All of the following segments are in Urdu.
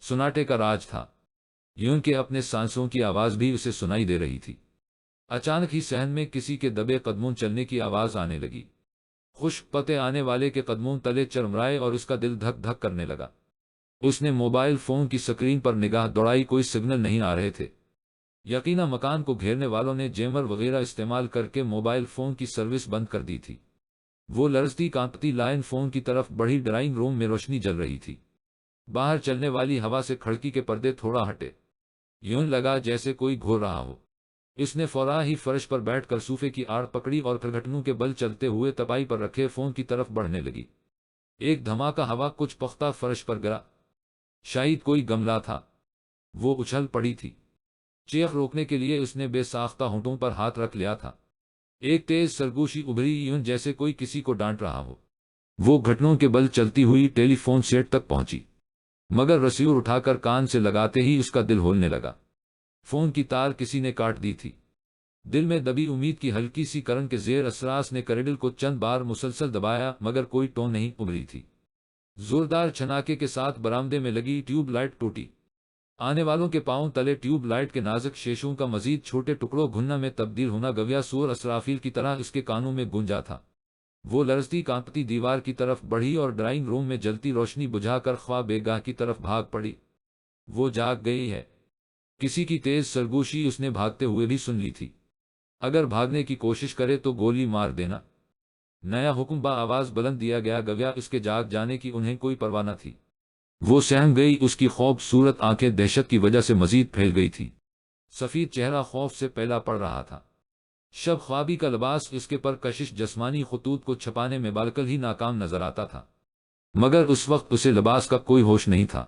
سناٹے کا راج تھا، یوں کہ اپنے سانسوں کی آواز بھی اسے سنائی دے رہی تھی۔ اچانک ہی صحن میں کسی کے دبے قدموں چلنے کی آواز آنے لگی۔ خشک پتے آنے والے کے قدموں تلے چرمرائے اور اس کا دل دھک دھک کرنے لگا۔ اس نے موبائل فون کی سکرین پر نگاہ دوڑائی، کوئی سگنل نہیں آ رہے تھے۔ یقیناً مکان کو گھیرنے والوں نے جیمر وغیرہ استعمال کر کے موبائل فون کی سروس بند کر دی تھی۔ وہ لرزتی کانپتی لائن فون کی طرف بڑھی۔ ڈرائنگ روم میں روشنی جل رہی تھی۔ باہر چلنے والی ہوا سے کھڑکی کے پردے تھوڑا ہٹے، یوں لگا جیسے کوئی گھور رہا ہو۔ اس نے فوراً ہی فرش پر بیٹھ کر صوفے کی آڑ پکڑی اور پھر گھٹنوں کے بل چلتے ہوئے تپائی پر رکھے فون کی طرف بڑھنے لگی۔ ایک دھماکہ ہوا کچھ پختہ فرش پر گرا، شاید کوئی گملہ تھا۔ وہ اچھل پڑی تھی۔ چیخ روکنے کے لیے اس نے بے ساختہ ہونٹوں پر ہاتھ رکھ لیا تھا۔ ایک تیز سرگوشی ابھری، یوں جیسے کوئی کسی کو ڈانٹ رہا ہو۔ وہ گھٹنوں کے بل چلتی ہوئی ٹیلی فون سیٹ تک پہنچی، مگر رسیور اٹھا کر کان سے لگاتے ہی اس کا دل ہولنے لگا۔ فون کی تار کسی نے کاٹ دی تھی۔ دل میں دبی امید کی ہلکی سی کرن کے زیر اثراس نے کریڈل کو چند بار مسلسل دبایا، مگر کوئی ٹون نہیں ابھری تھی۔ زوردار چھناکے کے ساتھ برآمدے میں لگی ٹیوب لائٹ ٹوٹی۔ آنے والوں کے پاؤں تلے ٹیوب لائٹ کے نازک شیشوں کا مزید چھوٹے ٹکڑوں گھننا میں تبدیل ہونا گویا سور اسرافیل کی طرح اس کے کانوں میں گونجا تھا۔ وہ لرزتی کانپتی دیوار کی طرف بڑھی اور ڈرائنگ روم میں جلتی روشنی بجھا کر خواہ بیگاہ کی طرف بھاگ پڑی۔ وہ جاگ گئی ہے۔ کسی کی تیز سرگوشی اس نے بھاگتے ہوئے بھی سن لی تھی۔ اگر بھاگنے کی کوشش کرے تو گولی مار دینا۔ نیا حکم با آواز بلند دیا گیا، گویا اس کے جاگ جانے کی انہیں کوئی پرواہ نہ تھی۔ وہ سہم گئی۔ اس کی خوبصورت آنکھیں دہشت کی وجہ سے مزید پھیل گئی تھی۔ سفید چہرہ خوف سے پیلا پڑ رہا تھا۔ شب خوابی کا لباس اس کے پر کشش جسمانی خطوط کو چھپانے میں بالکل ہی ناکام نظر آتا تھا، مگر اس وقت اسے لباس کا کوئی ہوش نہیں تھا۔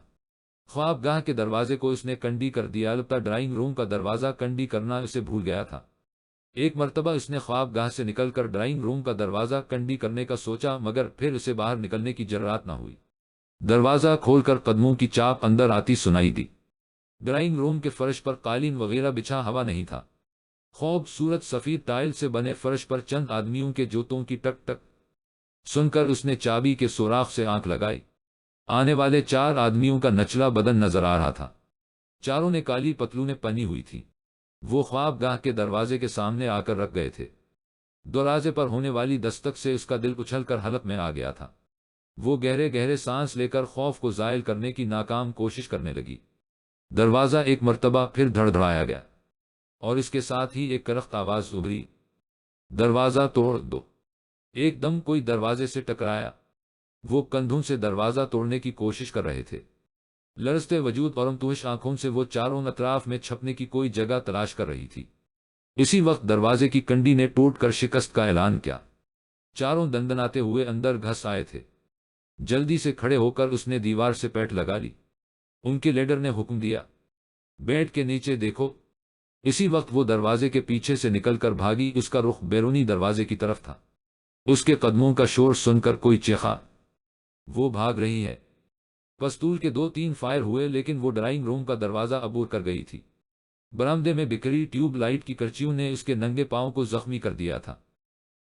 خواب گاہ کے دروازے کو اس نے کنڈی کر دیا، البتہ ڈرائنگ روم کا دروازہ کنڈی کرنا اسے بھول گیا تھا۔ ایک مرتبہ اس نے خواب گاہ سے نکل کر ڈرائنگ روم کا دروازہ کنڈی کرنے کا سوچا، مگر پھر اسے باہر نکلنے کی جرات نہ ہوئی۔ دروازہ کھول کر قدموں کی چاپ اندر آتی سنائی دی۔ ڈرائنگ روم کے فرش پر قالین وغیرہ بچھا ہوا نہیں تھا۔ خوبصورت سفید ٹائل سے بنے فرش پر چند آدمیوں کے جوتوں کی ٹک ٹک سن کر اس نے چابی کے سوراخ سے آنکھ لگائی۔ آنے والے 4 آدمیوں کا نچلا بدن نظر آ رہا تھا۔ چاروں نے کالی پتلونیں پہنی ہوئی تھی۔ وہ خواب گاہ کے دروازے کے سامنے آ کر رک گئے تھے۔ دروازے پر ہونے والی دستک سے اس کا دل اچھل کر حلق میں آ گیا تھا۔ وہ گہرے گہرے سانس لے کر خوف کو زائل کرنے کی ناکام کوشش کرنے لگی۔ دروازہ ایک مرتبہ پھر دھڑدھڑایا گیا، اور اس کے ساتھ ہی ایک کرخت آواز ابھری، دروازہ توڑ دو۔ ایک دم کوئی دروازے سے ٹکرایا۔ وہ کندھوں سے دروازہ توڑنے کی کوشش کر رہے تھے۔ لرزتے وجود اور متوحش آنکھوں سے وہ چاروں اطراف میں چھپنے کی کوئی جگہ تلاش کر رہی تھی۔ اسی وقت دروازے کی کنڈی نے ٹوٹ کر شکست کا اعلان کیا۔ چاروں دندناتے ہوئے اندر گھس آئے تھے۔ جلدی سے کھڑے ہو کر اس نے دیوار سے پیٹھ لگا لی۔ ان کے لیڈر نے حکم دیا، بیٹھ کے نیچے دیکھو۔ اسی وقت وہ دروازے کے پیچھے سے نکل کر بھاگی۔ اس کا رخ بیرونی دروازے کی طرف تھا۔ اس کے قدموں کا شور سن کر کوئی چیخا، وہ بھاگ رہی ہے۔ پستول کے 2-3 فائر ہوئے، لیکن وہ ڈرائنگ روم کا دروازہ عبور کر گئی تھی۔ برآمدے میں بکھری ٹیوب لائٹ کی کرچیوں نے اس کے ننگے پاؤں کو زخمی کر دیا تھا۔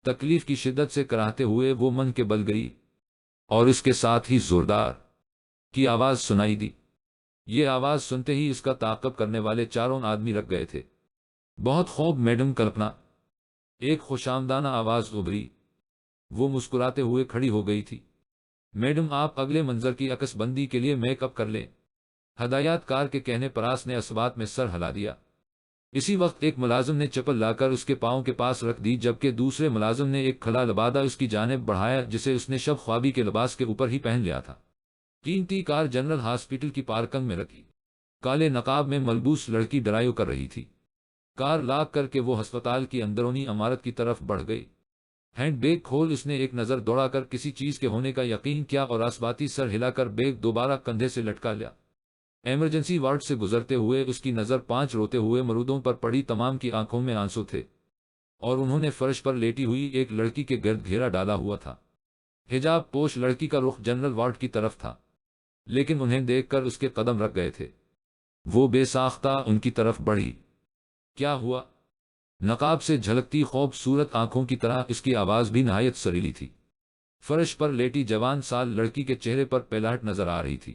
تکلیف کی شدت سے کراہتے ہوئے وہ من کے بل گئی، اور اس کے ساتھ ہی زوردار کی آواز سنائی دی۔ یہ آواز سنتے ہی اس کا تعاقب کرنے والے چاروں آدمی رک گئے تھے۔ بہت خوب میڈم کلپنا، ایک خوشامدانہ آواز ابھری۔ وہ مسکراتے ہوئے کھڑی ہو گئی تھی۔ میڈم، آپ اگلے منظر کی عکس بندی کے لیے میک اپ کر لیں۔ ہدایات کار کے کہنے پر آس نے اسبات میں سر ہلا دیا۔ اسی وقت ایک ملازم نے چپل لا کر اس کے پاؤں کے پاس رکھ دی، جبکہ دوسرے ملازم نے ایک کھلا لبادہ اس کی جانب بڑھایا، جسے اس نے شب خوابی کے لباس کے اوپر ہی پہن لیا تھا۔ قیمتی کار جنرل ہاسپٹل کی پارکنگ میں رکھی۔ کالے نقاب میں ملبوس لڑکی ڈرائیو کر رہی تھی۔ کار لاک کر کے وہ ہسپتال کی اندرونی عمارت کی طرف بڑھ گئی۔ ہینڈ بیگ کھول اس نے ایک نظر دوڑا کر کسی چیز کے ہونے کا یقین کیا اور اسباتی سر ہلا کر بیگ دوبارہ کندھے سے لٹکا لیا۔ ایمرجنسی وارڈ سے گزرتے ہوئے اس کی نظر 5 روتے ہوئے مرودوں پر پڑی۔ تمام کی آنکھوں میں آنسو تھے، اور انہوں نے فرش پر لیٹی ہوئی ایک لڑکی کے گرد گھیرا ڈالا ہوا تھا۔ حجاب پوش لڑکی کا رخ جنرل وارڈ کی طرف تھا، لیکن انہیں دیکھ کر اس کے قدم رک گئے تھے۔ وہ بے ساختہ ان کی طرف بڑھی۔ کیا ہوا؟ نقاب سے جھلکتی خوبصورت آنکھوں کی طرح اس کی آواز بھی نہایت سریلی تھی۔ فرش پر لیٹی جوان سال لڑکی کے چہرے پر پہلاہٹ نظر آ رہی تھی۔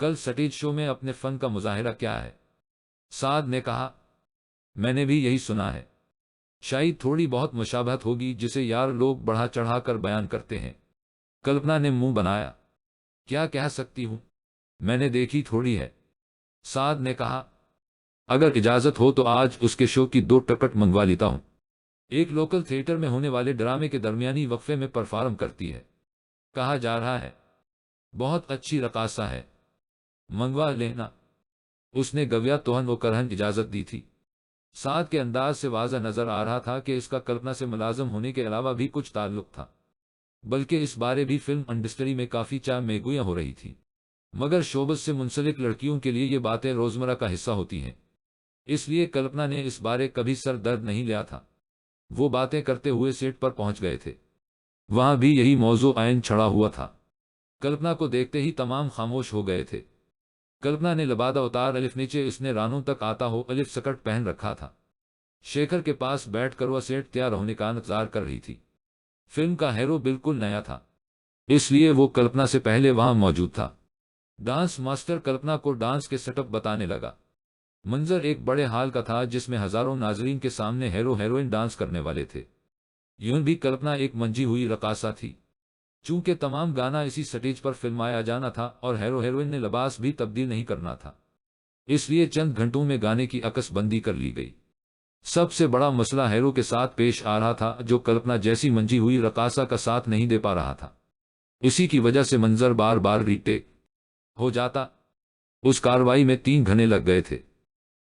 کل سٹیج شو میں اپنے فن کا مظاہرہ کیا ہے؟ سعد نے کہا، میں نے بھی یہی سنا ہے۔ شاید تھوڑی بہت مشابہت ہوگی جسے یار لوگ بڑھا چڑھا کر بیان کرتے ہیں۔ کلپنا نے منہ بنایا، کیا کہہ سکتی ہوں، میں نے دیکھی تھوڑی ہے۔ سعد نے کہا، اگر اجازت ہو تو آج اس کے شو کی 2 ٹکٹ منگوا لیتا ہوں۔ ایک لوکل تھیٹر میں ہونے والے ڈرامے کے درمیانی وقفے میں پرفارم کرتی ہے، کہا جا رہا ہے۔ بہت اچھی رقاصہ ہے، منگوا لینا۔ اس نے گویا توہن و کرہن اجازت دی تھی۔ سعد کے انداز سے واضح نظر آ رہا تھا کہ اس کا کلپنا سے ملازم ہونے کے علاوہ بھی کچھ تعلق تھا، بلکہ اس بارے بھی فلم انڈسٹری میں کافی چاہ میگویاں ہو رہی تھی۔ مگر شوبز سے منسلک لڑکیوں کے لیے یہ باتیں روزمرہ کا حصہ ہوتی ہیں، اس لیے کلپنا نے اس بارے کبھی سر درد نہیں لیا تھا۔ وہ باتیں کرتے ہوئے سیٹ پر پہنچ گئے تھے، وہاں بھی یہی موضوع عین چھڑا ہوا تھا۔ کلپنا کو دیکھتے ہی تمام خاموش ہو گئے تھے۔ کلپنا نے لبادہ اتار الف نیچے اس نے رانوں تک آتا ہو الف سکرٹ پہن رکھا تھا۔ شیکھر کے پاس بیٹھ کر وہ سیٹ تیار ہونے کا انتظار کر رہی تھی۔ فلم کا ہیرو بالکل نیا تھا، اس لیے وہ کلپنا سے پہلے وہاں موجود تھا۔ ڈانس ماسٹر کلپنا کو ڈانس کے سیٹ اپ بتانے لگا۔ منظر ایک بڑے ہال کا تھا جس میں ہزاروں ناظرین کے سامنے ہیرو ہیروئن ڈانس کرنے والے تھے۔ یوں بھی کلپنا ایک منجھی ہوئی رقاصہ تھی۔ چونکہ تمام گانا اسی سٹیج پر فلمایا جانا تھا اور ہیرو ہیروئن نے لباس بھی تبدیل نہیں کرنا تھا، اس لیے چند گھنٹوں میں گانے کی عکس بندی کر لی گئی۔ سب سے بڑا مسئلہ ہیرو کے ساتھ پیش آ رہا تھا جو کلپنا جیسی منجھی ہوئی رقاصہ کا ساتھ نہیں دے پا رہا تھا۔ اسی کی وجہ سے منظر بار بار ری ٹیک ہو جاتا۔ اس کارروائی میں 3 گھنٹے لگ گئے تھے۔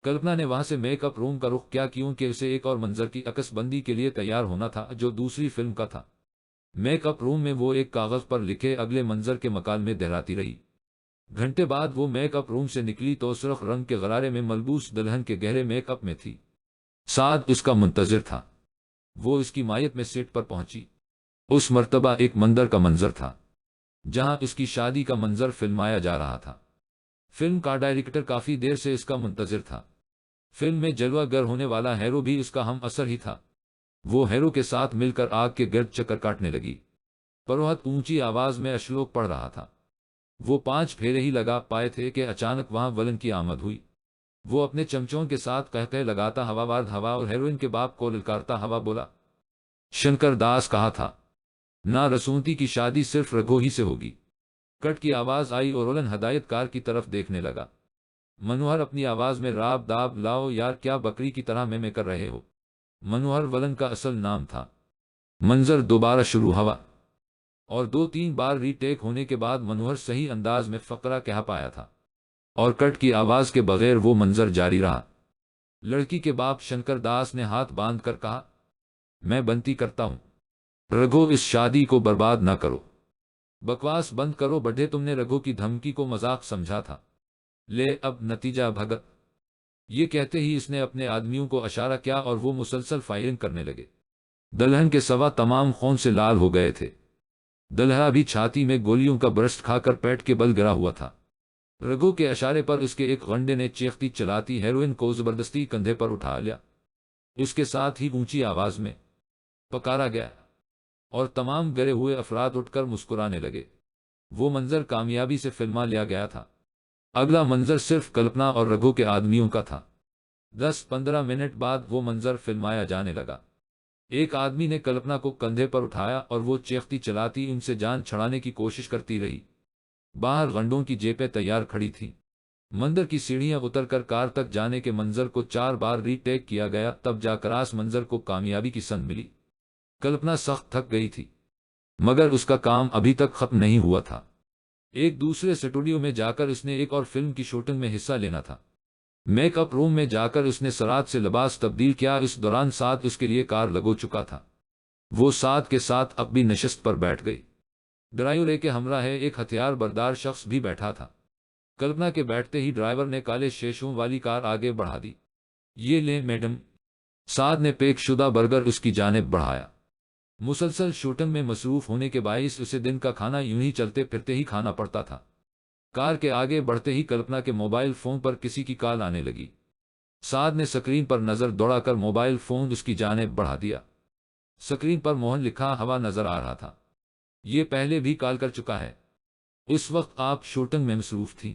کلپنا نے وہاں سے میک اپ روم کا رخ کیا کیونکہ اسے ایک اور منظر کی عکس بندی کے لیے تیار ہونا تھا جو دوسری فلم کا تھا۔ میک اپ روم میں وہ ایک کاغذ پر لکھے اگلے منظر کے مکالمے دہراتی رہی۔ گھنٹے بعد وہ میک اپ روم سے نکلی تو سرخ رنگ کے غرارے میں ملبوس دلہن کے گہرے میک اپ میں تھی۔ سعد اس کا منتظر تھا۔ وہ اس کی مائیت میں سیٹ پر پہنچی۔ اس مرتبہ ایک مندر کا منظر تھا جہاں اس کی شادی کا منظر فلمایا جا رہا تھا۔ فلم کا ڈائریکٹر کافی دیر سے اس کا منتظر تھا۔ فلم میں جلوہ گر ہونے والا ہیرو بھی اس کا ہم اثر ہی تھا۔ وہ ہیرو کے ساتھ مل کر آگ کے گرد چکر کاٹنے لگی۔ پروہت اونچی آواز میں اشلوک پڑھ رہا تھا۔ وہ 5 پھیرے ہی لگا پائے تھے کہ اچانک وہاں ولن کی آمد ہوئی۔ وہ اپنے چمچوں کے ساتھ قہقہے لگاتا ہوا وارد ہوا اور ہیروئن کے باپ کو للکارتا ہوا بولا، شنکر داس کہا تھا نہ رسونتی کی شادی صرف رگھو ہی سے ہوگی۔ کٹ کی آواز آئی اور ولن ہدایت کار کی طرف دیکھنے لگا۔ منوہر اپنی آواز میں راب داب لاؤ یار کیا بکری کی طرح میں کر رہے ہو۔ منوہر ولن کا اصل نام تھا۔ منظر دوبارہ شروع ہوا اور 2-3 بار ری ٹیک ہونے کے بعد منوہر صحیح انداز میں فقرہ کہہ پایا تھا اور کٹ کی آواز کے بغیر وہ منظر جاری رہا۔ لڑکی کے باپ شنکر داس نے ہاتھ باندھ کر کہا، میں بنتی کرتا ہوں رگھو اس شادی کو برباد نہ کرو۔ بکواس بند کرو بڈھے، تم نے رگھو کی دھمکی کو مذاق سمجھا تھا، لے اب نتیجہ بھگت۔ یہ کہتے ہی اس نے اپنے آدمیوں کو اشارہ کیا اور وہ مسلسل فائرنگ کرنے لگے۔ دلہن کے سوا تمام خون سے لال ہو گئے تھے۔ دلہا بھی چھاتی میں گولیوں کا برسٹ کھا کر پیٹ کے بل گرا ہوا تھا۔ رگھو کے اشارے پر اس کے ایک غنڈے نے چیختی چلاتی ہیروئن کو زبردستی کندھے پر اٹھا لیا۔ اس کے ساتھ ہی اونچی آواز میں پکارا گیا اور تمام گرے ہوئے افراد اٹھ کر مسکرانے لگے۔ وہ منظر کامیابی سے فلما لیا گیا تھا۔ اگلا منظر صرف کلپنا اور رگھو کے آدمیوں کا تھا۔ 10-15 منٹ بعد وہ منظر فلمایا جانے لگا۔ ایک آدمی نے کلپنا کو کندھے پر اٹھایا اور وہ چیختی چلاتی ان سے جان چھڑانے کی کوشش کرتی رہی۔ باہر غنڈوں کی جیپیں تیار کھڑی تھیں۔ مندر کی سیڑھیاں اتر کر کار تک جانے کے منظر کو 4 بار ری ٹیک کیا گیا، تب جا کر اس منظر کو کامیابی کی سند ملی۔ کلپنا سخت تھک گئی تھی مگر اس کا کام ابھی تک ختم نہیں ہوا تھا۔ ایک دوسرے اسٹوڈیو میں جا کر اس نے ایک اور فلم کی شوٹنگ میں حصہ لینا تھا۔ میک اپ روم میں جا کر اس نے سعد سے لباس تبدیل کیا۔ اس دوران سعد اس کے لیے کار لگو چکا تھا۔ وہ سعد کے ساتھ اب بھی نشست پر بیٹھ گئی۔ ڈرائیور کے ہمراہ ایک ہتھیار بردار شخص بھی بیٹھا تھا۔ کلپنا کے بیٹھتے ہی ڈرائیور نے کالے شیشوں والی کار آگے بڑھا دی۔ یہ لیں میڈم۔ سعد نے پیک شدہ برگر اس کی جانب بڑھایا۔ مسلسل شوٹنگ میں مصروف ہونے کے باعث اسے دن کا کھانا یوں ہی چلتے پھرتے ہی کھانا پڑتا تھا۔ کار کے آگے بڑھتے ہی کلپنا کے موبائل فون پر کسی کی کال آنے لگی۔ سعد نے سکرین پر نظر دوڑا کر موبائل فون اس کی جانب بڑھا دیا۔ سکرین پر موہن لکھا ہوا نظر آ رہا تھا۔ یہ پہلے بھی کال کر چکا ہے۔ اس وقت آپ شوٹنگ میں مصروف تھی۔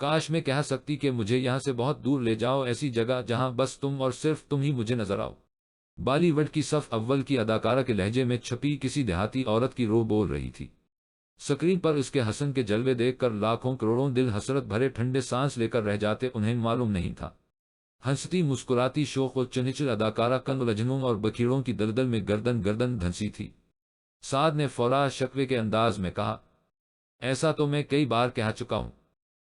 کاش میں کہہ سکتی کہ مجھے یہاں سے بہت دور لے جاؤ، ایسی جگہ جہاں بس تم اور صرف تم ہی مجھے نظر آؤ۔ بالی ووڈ کی صف اول کی اداکارہ کے لہجے میں چھپی کسی دیہاتی عورت کی روح بول رہی تھی۔ اسکرین پر اس کے حسن کے جلوے دیکھ کر لاکھوں کروڑوں دل حسرت بھرے ٹھنڈے سانس لے کر رہ جاتے، انہیں معلوم نہیں تھا۔ ہنستی مسکراتی شوق و چنچل اداکارہ کن الجھنوں اور بکھیڑوں کی دلدل میں گردن گردن دھنسی تھی۔ سعد نے فورا شکوے کے انداز میں کہا، ایسا تو میں کئی بار کہہ چکا ہوں،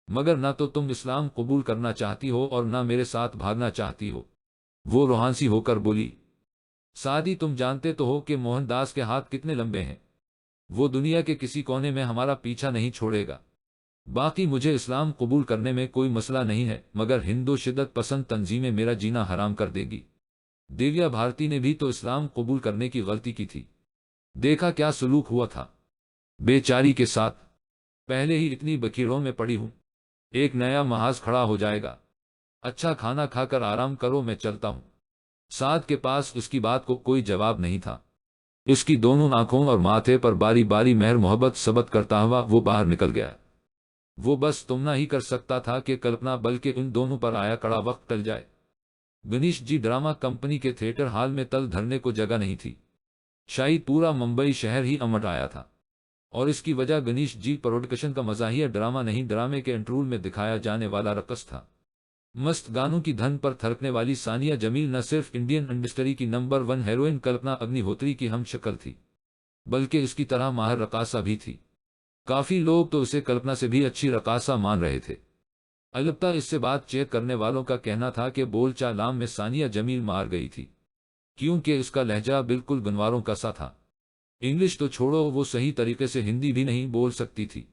مگر نہ تو تم اسلام قبول کرنا چاہتی ہو اور نہ میرے ساتھ بھاگنا چاہتی ہو۔ وہ روحانسی ہو کر بولی، سعدی تم جانتے تو ہو کہ موہن داس کے ہاتھ کتنے لمبے ہیں، وہ دنیا کے کسی کونے میں ہمارا پیچھا نہیں چھوڑے گا۔ باقی مجھے اسلام قبول کرنے میں کوئی مسئلہ نہیں ہے، مگر ہندو شدت پسند تنظیمیں میرا جینا حرام کر دے گی۔ دیویا بھارتی نے بھی تو اسلام قبول کرنے کی غلطی کی تھی، دیکھا کیا سلوک ہوا تھا بیچاری کے ساتھ۔ پہلے ہی اتنی بکیروں میں پڑی ہوں، ایک نیا محاذ کھڑا ہو جائے گا۔ اچھا کھانا کھا کر آرام کرو، میں چلتا ہوں۔ سعد کے پاس اس کی بات کو کوئی جواب نہیں تھا۔ اس کی دونوں آنکھوں اور ماتھے پر باری باری مہر محبت ثبت کرتا ہوا وہ باہر نکل گیا۔ وہ بس تمنا ہی کر سکتا تھا کہ کلپنا بلکہ ان دونوں پر آیا کڑا وقت ٹل جائے۔ گنیش جی ڈرامہ کمپنی کے تھیٹر ہال میں تل دھرنے کو جگہ نہیں تھی، شاید پورا ممبئی شہر ہی امٹ آیا تھا، اور اس کی وجہ گنیش جی پروڈکشن کا مزاحیہ ڈرامہ نہیں، ڈرامے کے انٹرول میں دکھایا جانے والا رقص تھا۔ مست گانوں کی دھن پر تھرکنے والی ثانیہ جمیل نہ صرف انڈین انڈسٹری کی نمبر 1 ہیروئن کلپنا اگنی ہوتری کی ہم شکل تھی، بلکہ اس کی طرح ماہر رقاصہ بھی تھی۔ کافی لوگ تو اسے کلپنا سے بھی اچھی رقاصہ مان رہے تھے۔ البتہ اس سے بات چیت کرنے والوں کا کہنا تھا کہ بول چالام میں ثانیہ جمیل مار گئی تھی، کیونکہ اس کا لہجہ بالکل گنواروں کا سا تھا۔ انگلش تو چھوڑو، وہ صحیح طریقے سے ہندی بھی نہیں بول سکتی تھی۔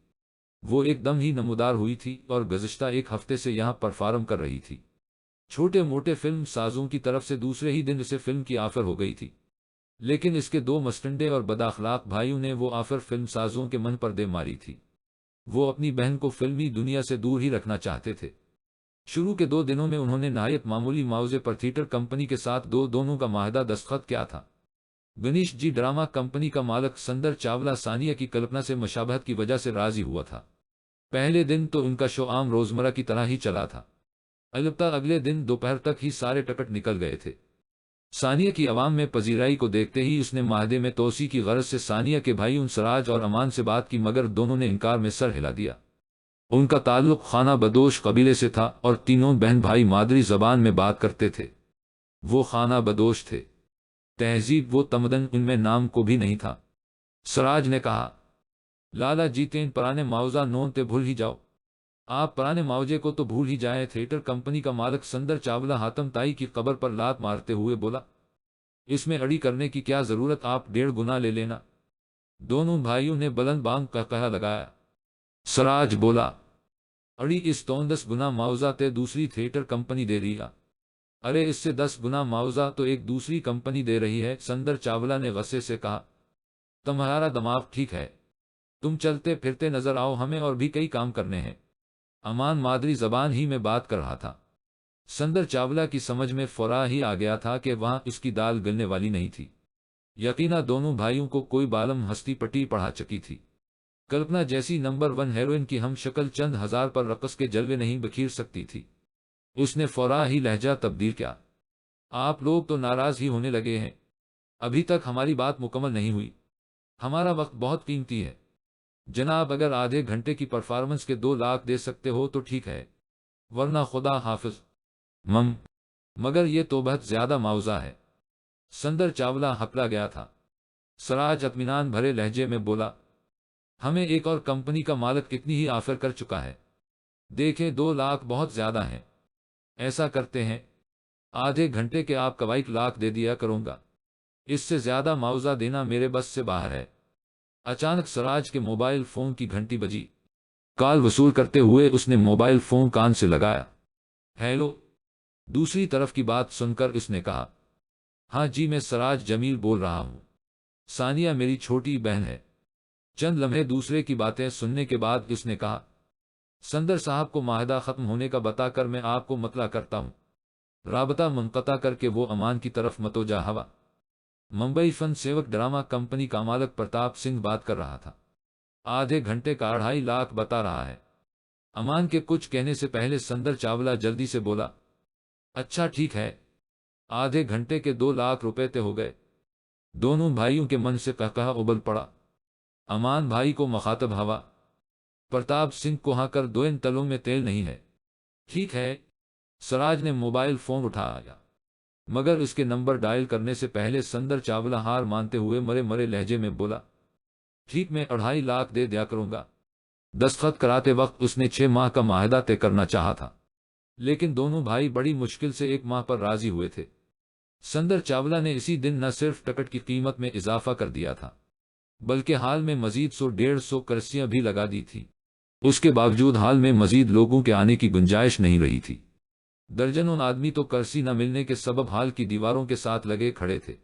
وہ ایک دم ہی نمودار ہوئی تھی اور گزشتہ ایک ہفتے سے یہاں پرفارم کر رہی تھی۔ چھوٹے موٹے فلم سازوں کی طرف سے دوسرے ہی دن اسے فلم کی آفر ہو گئی تھی، لیکن اس کے دو مسٹنڈے اور بداخلاق بھائیوں نے وہ آفر فلم سازوں کے من پر دے ماری تھی۔ وہ اپنی بہن کو فلمی دنیا سے دور ہی رکھنا چاہتے تھے۔ شروع کے 2 دنوں میں انہوں نے نہایت معمولی معاوضے پر تھیٹر کمپنی کے ساتھ دونوں کا معاہدہ دستخط کیا تھا۔ گنیش جی ڈرامہ کمپنی کا مالک سندر چاولہ ثانیہ کی کلپنا سے مشابہت کی وجہ سے راضی ہوا تھا۔ پہلے دن تو ان کا شو عام روزمرہ کی طرح ہی چلا تھا، البتہ اگلے دن دوپہر تک ہی سارے ٹکٹ نکل گئے تھے۔ ثانیہ کی عوام میں پذیرائی کو دیکھتے ہی اس نے معاہدے میں توسیع کی غرض سے ثانیہ کے بھائی سراج اور امان سے بات کی، مگر دونوں نے انکار میں سر ہلا دیا۔ ان کا تعلق خانہ بدوش قبیلے سے تھا اور تینوں بہن بھائی مادری زبان میں بات کرتے تھے۔ وہ خانہ بدوش تھے، تہذیب و تمدن ان میں نام کو بھی نہیں تھا۔ سراج نے کہا، لالا جیتے ان پرانے معاوضہ نون تے بھول ہی جاؤ۔ آپ پرانے معاوضے کو تو بھول ہی جائیں۔ تھیٹر کمپنی کا مالک سندر چاولہ حاتم تائی کی قبر پر لات مارتے ہوئے بولا، اس میں اڑی کرنے کی کیا ضرورت، آپ 1.5 گنا لے لینا۔ دونوں بھائیوں نے بلند بانگ قہقہہ لگایا۔ سراج بولا، اڑی اس تو 10 گنا معاوضہ تے دوسری تھیٹر کمپنی دے رہی ہے۔ ارے اس سے 10 گنا معاوضہ تو ایک دوسری کمپنی دے رہی ہے۔ سندر چاولہ نے غصے سے کہا، تمہارا دماغ ٹھیک ہے؟ تم چلتے پھرتے نظر آؤ، ہمیں اور بھی کئی کام کرنے ہیں۔ امان مادری زبان ہی میں بات کر رہا تھا۔ سندر چاولہ کی سمجھ میں فورا ہی آ گیا تھا کہ وہاں اس کی دال گلنے والی نہیں تھی۔ یقینا دونوں بھائیوں کو کوئی بالم ہستی پٹی پڑھا چکی تھی۔ کلپنا جیسی نمبر 1 ہیروئن کی ہم شکل چند ہزار پر رقص کے جلوے نہیں بکھیر سکتی تھی۔ اس نے فورا ہی لہجہ تبدیل کیا، آپ لوگ تو ناراض ہی ہونے لگے ہیں، ابھی تک ہماری بات مکمل نہیں ہوئی، ہمارا وقت بہت قیمتی ہے۔ جناب اگر آدھے گھنٹے کی پرفارمنس کے 2 لاکھ دے سکتے ہو تو ٹھیک ہے، ورنہ خدا حافظ۔ مگر یہ تو بہت زیادہ معاوضہ ہے۔ سندر چاولہ ہکلا گیا تھا۔ سراج اطمینان بھرے لہجے میں بولا، ہمیں ایک اور کمپنی کا مالک اتنی ہی آفر کر چکا ہے، دیکھیں 2 لاکھ بہت زیادہ ہیں۔ ایسا کرتے ہیں، آدھے گھنٹے کے آپ کا 1 لاکھ دے دیا کروں گا، اس سے زیادہ معاوضہ دینا میرے بس سے باہر ہے۔ اچانک سراج کے موبائل فون کی گھنٹی بجی۔ کال وصول کرتے ہوئے اس نے موبائل فون کان سے لگایا۔ ہیلو، دوسری طرف کی بات سن کر اس نے کہا، ہاں جی میں سراج جمیل بول رہا ہوں، ثانیہ میری چھوٹی بہن ہے۔ چند لمحے دوسرے کی باتیں سننے کے بعد اس نے کہا، سندر صاحب کو معاہدہ ختم ہونے کا بتا کر میں آپ کو مطلع کرتا ہوں۔ رابطہ منقطع کر کے وہ امان کی طرف متوجہ ہوا۔ ممبئی فن سیوک ڈرامہ کمپنی کا مالک پرتاپ سنگھ بات کر رہا تھا۔ آدھے گھنٹے کا 2.5 لاکھ بتا رہا ہے۔ امان کے کچھ کہنے سے پہلے سندر چاولہ جلدی سے بولا، اچھا ٹھیک ہے، آدھے گھنٹے کے 2 لاکھ روپے تے ہو گئے۔ دونوں بھائیوں کے من سے قہقہا ابل پڑا۔ امان بھائی کو مخاطب ہوا، پرتاپ سنگھ کو ہاں کر دو، ان تلوں میں تیل نہیں ہے۔ ٹھیک ہے۔ سراج نے موبائل فون اٹھایا، مگر اس کے نمبر ڈائل کرنے سے پہلے سندر چاولہ ہار مانتے ہوئے مرے مرے لہجے میں بولا، ٹھیک، میں 2.5 لاکھ دے دیا کروں گا۔ دستخط کراتے وقت اس نے 6 ماہ کا معاہدہ طے کرنا چاہا تھا، لیکن دونوں بھائی بڑی مشکل سے 1 ماہ پر راضی ہوئے تھے۔ سندر چاولہ نے اسی دن نہ صرف ٹکٹ کی قیمت میں اضافہ کر دیا تھا، بلکہ حال میں مزید 100-150 کرسیاں بھی لگا دی تھی۔ اس کے باوجود حال میں مزید لوگوں کے آنے کی گنجائش نہیں رہی تھی۔ درجنوں آدمی تو کرسی نہ ملنے کے سبب حال کی دیواروں کے ساتھ لگے کھڑے تھے۔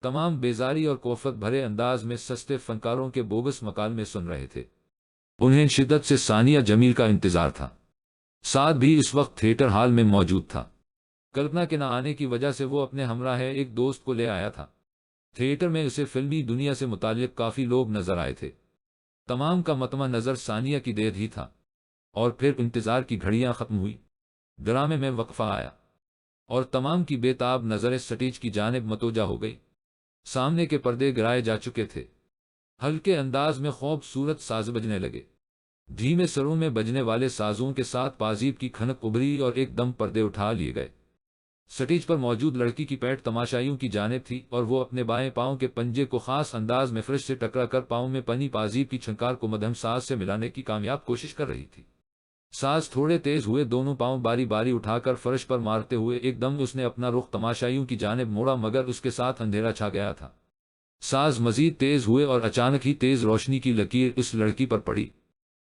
تمام بیزاری اور کوفت بھرے انداز میں سستے فنکاروں کے بوگس مکالمے سن رہے تھے۔ انہیں شدت سے ثانیہ جمیل کا انتظار تھا۔ سعد بھی اس وقت تھیٹر ہال میں موجود تھا۔ کلپنا کے نہ آنے کی وجہ سے وہ اپنے ہمراہ ایک دوست کو لے آیا تھا۔ تھیٹر میں اسے فلمی دنیا سے متعلق کافی لوگ نظر آئے تھے۔ تمام کا مطمع نظر ثانیہ کی دید ہی تھا، اور پھر انتظار کی گھڑیاں ختم ہوئی، ڈرامے میں وقفہ آیا، اور تمام کی بے تاب نظریں سٹیج کی جانب متوجہ ہو گئی۔ سامنے کے پردے گرائے جا چکے تھے، ہلکے انداز میں خوبصورت ساز بجنے لگے۔ دھیمے سروں میں بجنے والے سازوں کے ساتھ پازیب کی کھنک ابھری اور ایک دم پردے اٹھا لیے گئے۔ سٹیج پر موجود لڑکی کی پیٹھ تماشائیوں کی جانب تھی، اور وہ اپنے بائیں پاؤں کے پنجے کو خاص انداز میں فرش سے ٹکرا کر پاؤں میں پنی پازیب کی چھنکار کو مدھم ساز سے ملانے کی کامیاب کوشش کر رہی تھی۔ ساز تھوڑے تیز ہوئے، دونوں پاؤں باری باری اٹھا کر فرش پر مارتے ہوئے ایک دم اس نے اپنا رخ تماشائیوں کی جانب موڑا، مگر اس کے ساتھ اندھیرا چھا گیا تھا۔ ساز مزید تیز ہوئے اور اچانک ہی تیز روشنی کی لکیر اس لڑکی پر پڑی۔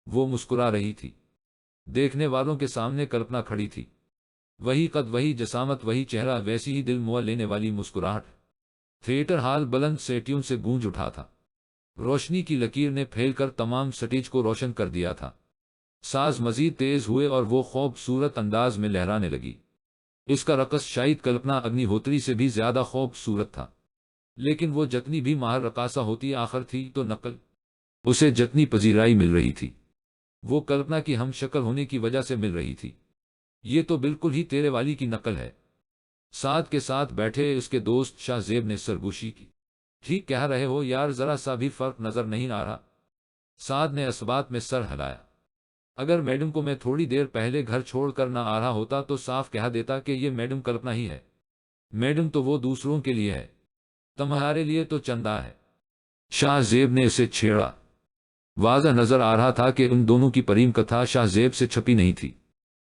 وہ مسکرا رہی تھی۔ دیکھنے والوں کے سامنے کلپنا کھڑی تھی، وہی قد، وہی جسامت، وہی چہرہ، ویسی ہی دل موہ لینے والی مسکراہٹ۔ تھیٹر ہال بلند سیٹیوں سے گونج اٹھا تھا۔ روشنی کی لکیر نے پھیل کر تمام سٹیج کو روشن کر دیا تھا۔ ساز مزید تیز ہوئے اور وہ خوبصورت انداز میں لہرانے لگی۔ اس کا رقص شاید کلپنا اگنی ہوتری سے بھی زیادہ خوبصورت تھا، لیکن وہ جتنی بھی ماہر رقاصہ ہوتی آخر تھی تو نقل۔ اسے جتنی پذیرائی مل رہی تھی وہ کلپنا کی ہم شکل ہونے کی وجہ سے مل رہی تھی۔ یہ تو بالکل ہی تیرے والی کی نقل ہے، سعد کے ساتھ بیٹھے اس کے دوست شاہ زیب نے سرگوشی کی۔ ٹھیک کہہ رہے ہو یار، ذرا سا بھی فرق نظر نہیں آ رہا۔ سعد نے اس بات میں سر ہلایا۔ اگر میڈم کو میں تھوڑی دیر پہلے گھر چھوڑ کر نہ آ رہا ہوتا تو صاف کہہ دیتا کہ یہ میڈم کلپنا ہی ہے۔ میڈم تو وہ دوسروں کے لیے ہے، تمہارے لیے تو چندہ ہے۔ شاہ زیب نے اسے چھیڑا۔ واضح نظر آ رہا تھا کہ ان دونوں کی پریم کتھا شاہ زیب سے چھپی نہیں تھی،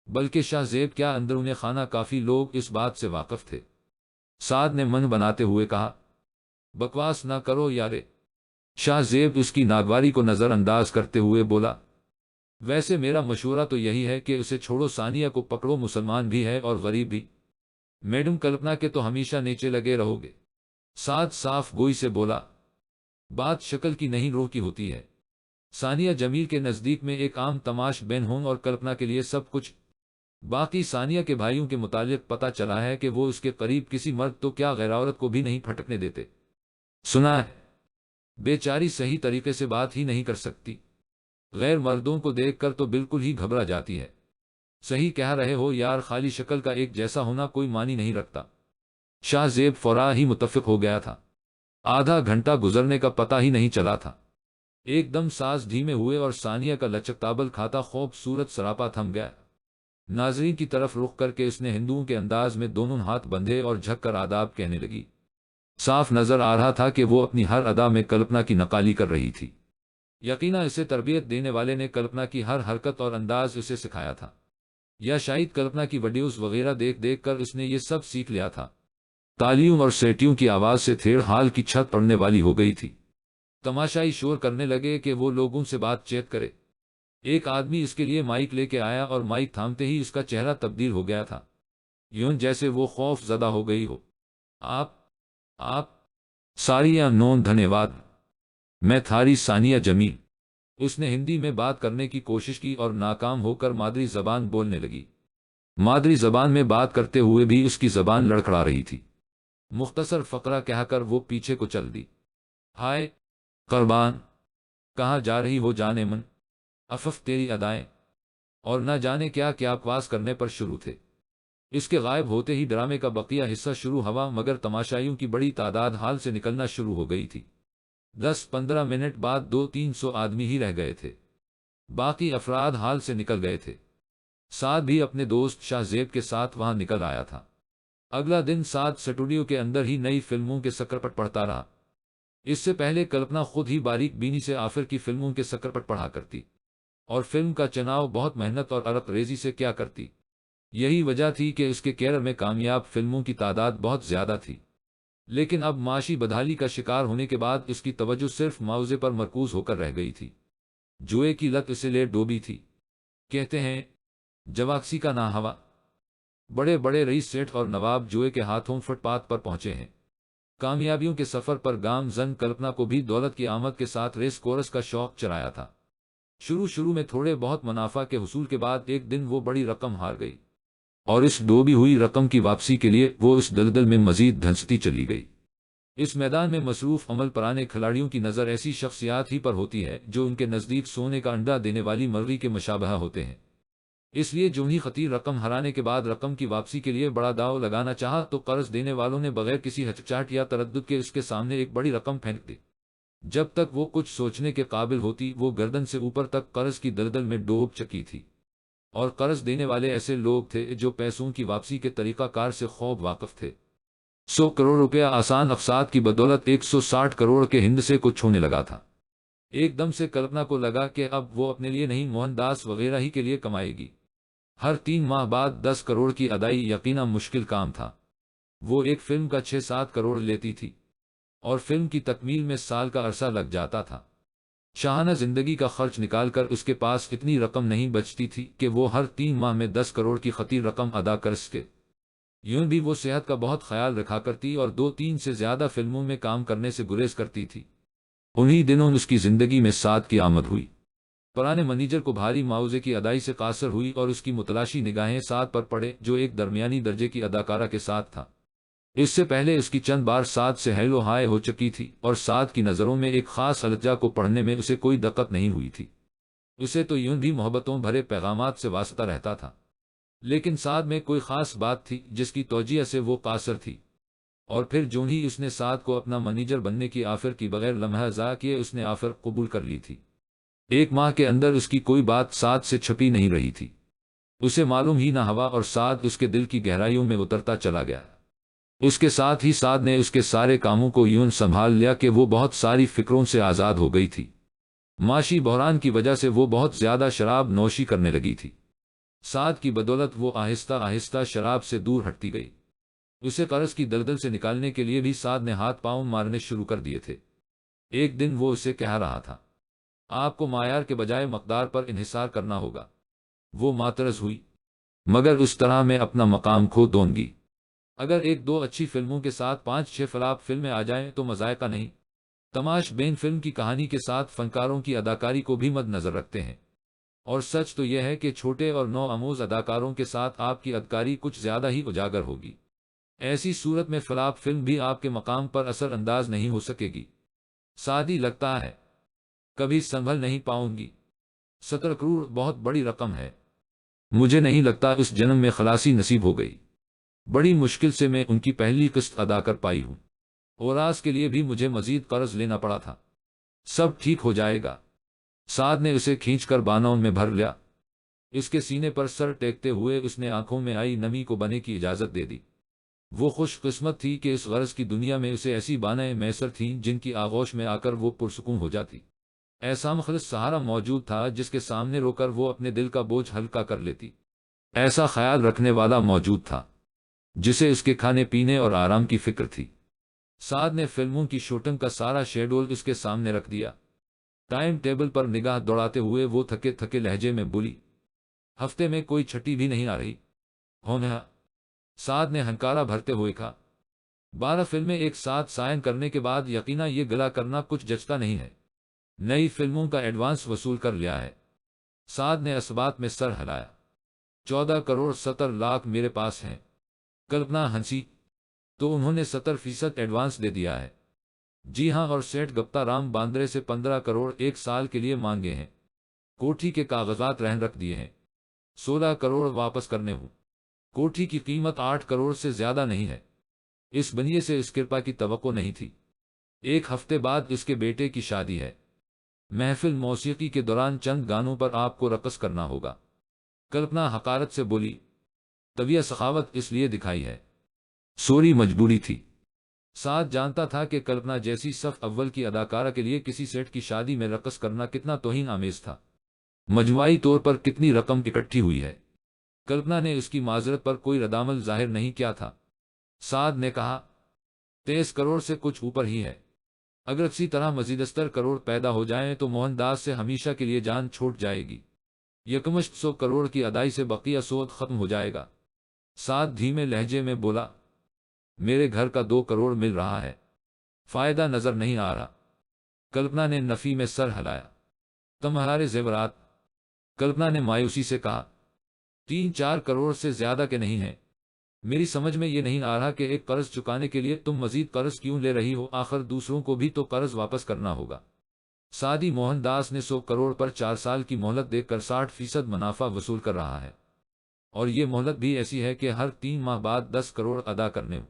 بلکہ شاہ زیب کیا اندرون خانہ کافی لوگ اس بات سے واقف تھے۔ سعد نے من بناتے ہوئے کہا، بکواس نہ کرو یارے۔ شاہ زیب اس کی ناگواری کو نظر انداز کرتے ہوئے بولا، ویسے میرا مشورہ تو یہی ہے کہ اسے چھوڑو، ثانیہ کو پکڑو، مسلمان بھی ہے اور غریب بھی۔ میڈم کلپنا کے تو ہمیشہ نیچے لگے رہو گے۔ سعد صاف گوئی سے بولا، بات شکل کی نہیں روح کی ہوتی ہے۔ ثانیہ جمیل کے نزدیک میں ایک عام تماش بین ہوں اور کلپنا کے لیے سب کچھ۔ باقی ثانیہ کے بھائیوں کے متعلق پتہ چلا ہے کہ وہ اس کے قریب کسی مرد تو کیا غیر عورت کو بھی نہیں پھٹکنے دیتے۔ سنا ہے بیچاری صحیح طریقے سے بات ہی نہیں کر سکتی، غیر مردوں کو دیکھ کر تو بالکل ہی گھبرا جاتی ہے۔ صحیح کہہ رہے ہو یار، خالی شکل کا ایک جیسا ہونا کوئی معنی نہیں رکھتا۔ شاہ زیب فوراً ہی متفق ہو گیا تھا۔ آدھا گھنٹہ گزرنے کا پتہ ہی نہیں چلا تھا۔ ایک دم ساز دھیمے ہوئے اور ثانیہ کا لچک تابل کھاتا خوبصورت سراپا تھم گیا۔ ناظرین کی طرف رخ کر کے اس نے ہندوؤں کے انداز میں دونوں ہاتھ بندھے اور جھک کر آداب کہنے لگی۔ صاف نظر آ رہا تھا کہ وہ اپنی ہر ادا میں کلپنا کی نقالی کر رہی تھی۔ یقیناً اسے تربیت دینے والے نے کلپنا کی ہر حرکت اور انداز اسے سکھایا تھا، یا شاید کلپنا کی ویڈیوز وغیرہ دیکھ دیکھ کر اس نے یہ سب سیکھ لیا تھا۔ تالیوں اور سیٹیوں کی آواز سے تھیٹر ہال کی چھت پڑنے والی ہو گئی تھی۔ تماشائی شور کرنے لگے کہ وہ لوگوں سے بات چیت کرے۔ ایک آدمی اس کے لیے مائک لے کے آیا اور مائک تھامتے ہی اس کا چہرہ تبدیل ہو گیا تھا، یوں جیسے وہ خوف زدہ ہو گئی ہو۔ آپ ساری نون دھنیہ واد، میں تھاری ثانیہ جمیل۔ اس نے ہندی میں بات کرنے کی کوشش کی اور ناکام ہو کر مادری زبان بولنے لگی۔ مادری زبان میں بات کرتے ہوئے بھی اس کی زبان لڑکھڑا رہی تھی۔ مختصر فقرہ کہہ کر وہ پیچھے کو چل دی۔ ہائے قربان، کہاں جا رہی ہو جانے من، افف تیری ادائیں۔ اور نہ جانے کیا کیا بکواس کرنے پر شروع تھے۔ اس کے غائب ہوتے ہی ڈرامے کا بقیہ حصہ شروع ہوا، مگر تماشائیوں کی بڑی تعداد ہال سے نکلنا شروع ہو گئی تھی۔ 10-15 منٹ بعد 200-300 آدمی ہی رہ گئے تھے، باقی افراد ہال سے نکل گئے تھے۔ سعد بھی اپنے دوست شاہ زیب کے ساتھ وہاں نکل آیا تھا۔ اگلا دن سعد اسٹوڈیو کے اندر ہی نئی فلموں کے سکرپٹ پڑھتا رہا۔ اس سے پہلے کلپنا خود ہی باریک بینی سے آفر کی فلموں کے سکرپٹ پڑھا کرتی اور فلم کا چناؤ بہت محنت اور عرق ریزی سے کیا کرتی۔ یہی وجہ تھی کہ اس کے کیریئر میں کامیاب فلموں کی تعداد بہت زیادہ تھی، لیکن اب معاشی بدحالی کا شکار ہونے کے بعد اس کی توجہ صرف معاوضے پر مرکوز ہو کر رہ گئی تھی۔ جوئے کی لت اسے لے ڈوبی تھی۔ کہتے ہیں جواکسی کا نہ ہوا، بڑے بڑے رئیس سیٹھ اور نواب جوئے کے ہاتھوں فٹ پاتھ پر پہنچے ہیں۔ کامیابیوں کے سفر پر گام زن کلپنا کو بھی دولت کی آمد کے ساتھ ریس کورس کا شوق چرایا تھا۔ شروع میں تھوڑے بہت منافع کے حصول کے بعد ایک دن وہ بڑی رقم ہار گئی، اور اس ڈوبی ہوئی رقم کی واپسی کے لیے وہ اس دلدل میں مزید دھنستی چلی گئی۔ اس میدان میں مصروف عمل پرانے کھلاڑیوں کی نظر ایسی شخصیات ہی پر ہوتی ہے جو ان کے نزدیک سونے کا انڈا دینے والی مرغی کے مشابہ ہوتے ہیں۔ اس لیے جو ہی خطیر رقم ہرانے کے بعد رقم کی واپسی کے لیے بڑا داؤ لگانا چاہا تو قرض دینے والوں نے بغیر کسی ہچکچاہٹ یا تردد کے اس کے سامنے ایک بڑی رقم پھینک دی۔ جب تک وہ کچھ سوچنے کے قابل ہوتی وہ گردن سے اوپر تک قرض کی دلدل میں ڈوب چکی تھی، اور قرض دینے والے ایسے لوگ تھے جو پیسوں کی واپسی کے طریقہ کار سے خوب واقف تھے۔ 100 کروڑ روپیہ آسان اقساط کی بدولت 160 کروڑ کے ہند سے کو چھونے لگا تھا۔ ایک دم سے کلپنا کو لگا کہ اب وہ اپنے لیے نہیں موہن داس وغیرہ ہی کے لیے کمائے گی۔ ہر 3 ماہ بعد 10 کروڑ کی ادائی یقیناً مشکل کام تھا۔ وہ ایک فلم کا 6-7 کروڑ لیتی تھی، اور فلم کی تکمیل میں سال کا عرصہ لگ جاتا تھا۔ شاہانہ زندگی کا خرچ نکال کر اس کے پاس اتنی رقم نہیں بچتی تھی کہ وہ ہر 3 ماہ میں 10 کروڑ کی خطیر رقم ادا کر سکے۔ یوں بھی وہ صحت کا بہت خیال رکھا کرتی اور 2-3 سے زیادہ فلموں میں کام کرنے سے گریز کرتی تھی۔ انہی دنوں اس کی زندگی میں سعد کی آمد ہوئی۔ پرانے منیجر کو بھاری معاوضے کی ادائی سے قاصر ہوئی اور اس کی متلاشی نگاہیں سعد پر پڑے جو ایک درمیانی درجے کی اداکارہ کے ساتھ تھا۔ اس سے پہلے اس کی چند بار سعد سے ہیلو ہائے ہو چکی تھی، اور سعد کی نظروں میں ایک خاص الجھا کو پڑھنے میں اسے کوئی دقت نہیں ہوئی تھی۔ اسے تو یوں بھی محبتوں بھرے پیغامات سے واسطہ رہتا تھا، لیکن سعد میں کوئی خاص بات تھی جس کی توجیہ سے وہ قاصر تھی۔ اور پھر جو ہی اس نے سعد کو اپنا منیجر بننے کی آفر کی بغیر لمحہ ضائع کیے اس نے آفر قبول کر لی تھی۔ 1 ماہ کے اندر اس کی کوئی بات سعد سے چھپی نہیں رہی تھی، اسے معلوم ہی نہ ہوا، اور سعد اس کے دل کی گہرائیوں میں اترتا چلا گیا۔ اس کے ساتھ ہی سعد نے اس کے سارے کاموں کو یوں سنبھال لیا کہ وہ بہت ساری فکروں سے آزاد ہو گئی تھی۔ معاشی بحران کی وجہ سے وہ بہت زیادہ شراب نوشی کرنے لگی تھی۔ سعد کی بدولت وہ آہستہ آہستہ شراب سے دور ہٹتی گئی۔ اسے قرض کی دلدل سے نکالنے کے لیے بھی سعد نے ہاتھ پاؤں مارنے شروع کر دیے تھے۔ ایک دن وہ اسے کہہ رہا تھا، آپ کو معیار کے بجائے مقدار پر انحصار کرنا ہوگا۔ وہ معترض ہوئی، مگر اس طرح میں اپنا مقام کھو دوں گی۔ اگر 1-2 اچھی فلموں کے ساتھ 5-6 فلاپ فلمیں آ جائیں تو مذائقہ نہیں۔ تماش بین فلم کی کہانی کے ساتھ فنکاروں کی اداکاری کو بھی مد نظر رکھتے ہیں، اور سچ تو یہ ہے کہ چھوٹے اور نو آموز اداکاروں کے ساتھ آپ کی اداکاری کچھ زیادہ ہی اجاگر ہوگی۔ ایسی صورت میں فلاپ فلم بھی آپ کے مقام پر اثر انداز نہیں ہو سکے گی۔ سعدی لگتا ہے کبھی سنبھل نہیں پاؤں گی۔ 17 کروڑ بہت بڑی رقم ہے، مجھے نہیں لگتا اس جنم میں خلاصی نصیب ہو گئی۔ بڑی مشکل سے میں ان کی پہلی قسط ادا کر پائی ہوں، اور آج کے لیے بھی مجھے مزید قرض لینا پڑا تھا۔ سب ٹھیک ہو جائے گا۔ سعد نے اسے کھینچ کر بانوں میں بھر لیا۔ اس کے سینے پر سر ٹیکتے ہوئے اس نے آنکھوں میں آئی نمی کو بنے کی اجازت دے دی۔ وہ خوش قسمت تھی کہ اس غرض کی دنیا میں اسے ایسی بانیں میسر تھیں جن کی آغوش میں آ کر وہ پرسکون ہو جاتی۔ ایسا مخلص سہارا موجود تھا جس کے سامنے رو کر وہ اپنے دل کا بوجھ ہلکا کر لیتی۔ ایسا خیال رکھنے والا موجود تھا جسے اس کے کھانے پینے اور آرام کی فکر تھی۔ سعد نے فلموں کی شوٹنگ کا سارا شیڈول اس کے سامنے رکھ دیا۔ ٹائم ٹیبل پر نگاہ دوڑاتے ہوئے وہ تھکے تھکے لہجے میں بولی، ہفتے میں کوئی چھٹی بھی نہیں آ رہی ہونا؟ سعد نے ہنکارا بھرتے ہوئے کہا، 12 فلمیں ایک ساتھ سائن کرنے کے بعد یقیناً یہ گلا کرنا کچھ جچتا نہیں ہے۔ نئی فلموں کا ایڈوانس وصول کر لیا ہے۔ سعد نے اسبات میں سر ہلایا۔ 14 کروڑ 70 لاکھ میرے پاس ہیں۔ کلپنا ہنسی، تو انہوں نے 70% ایڈوانس دے دیا ہے؟ جی ہاں، اور سیٹھ گپتا رام باندرے سے 15 کروڑ 1 سال کے لیے مانگے ہیں۔ کوٹھی کے کاغذات رہن رکھ دیے ہیں۔ 16 کروڑ واپس کرنے ہوں۔ کوٹھی کی قیمت 8 کروڑ سے زیادہ نہیں ہے۔ اس بنیے سے اس کرپا کی توقع نہیں تھی۔ 1 ہفتے بعد اس کے بیٹے کی شادی ہے۔ محفل موسیقی کے دوران چند گانوں پر آپ کو رقص کرنا ہوگا۔ کلپنا حقارت سے بولی، طبیعت سخاوت اس لیے دکھائی ہے۔ سوری مجبوری تھی۔ سعد جانتا تھا کہ کلپنا جیسی صف اول کی اداکارہ کے لیے کسی سیٹ کی شادی میں رقص کرنا کتنا توہین آمیز تھا۔ مجموعی طور پر کتنی رقم اکٹھی ہوئی ہے۔ کلپنا نے اس کی معذرت پر کوئی ردعمل ظاہر نہیں کیا تھا۔ سعد نے کہا، 23 کروڑ سے کچھ اوپر ہی ہے۔ اگر اسی طرح مزیدستر کروڑ پیدا ہو جائیں تو موہن داس سے ہمیشہ کے لیے جان چھوٹ جائے گی۔ یکمشت 100 کروڑ کی ادائی سے بقیہ سود ختم ہو جائے گا۔ سعد دھیمے لہجے میں بولا، میرے گھر کا 2 کروڑ مل رہا ہے، فائدہ نظر نہیں آ رہا۔ کلپنا نے نفی میں سر ہلایا۔ تمہارے زیورات؟ کلپنا نے مایوسی سے کہا، 3-4 کروڑ سے زیادہ کے نہیں ہیں۔ میری سمجھ میں یہ نہیں آ رہا کہ ایک قرض چکانے کے لیے تم مزید قرض کیوں لے رہی ہو، آخر دوسروں کو بھی تو قرض واپس کرنا ہوگا۔ سعدی موہن داس نے 100 کروڑ پر 4 سال کی مہلت دے کر 60% منافع وصول کر رہا ہے، اور یہ مہلت بھی ایسی ہے کہ ہر 3 ماہ بعد 10 کروڑ ادا کرنے ہوں،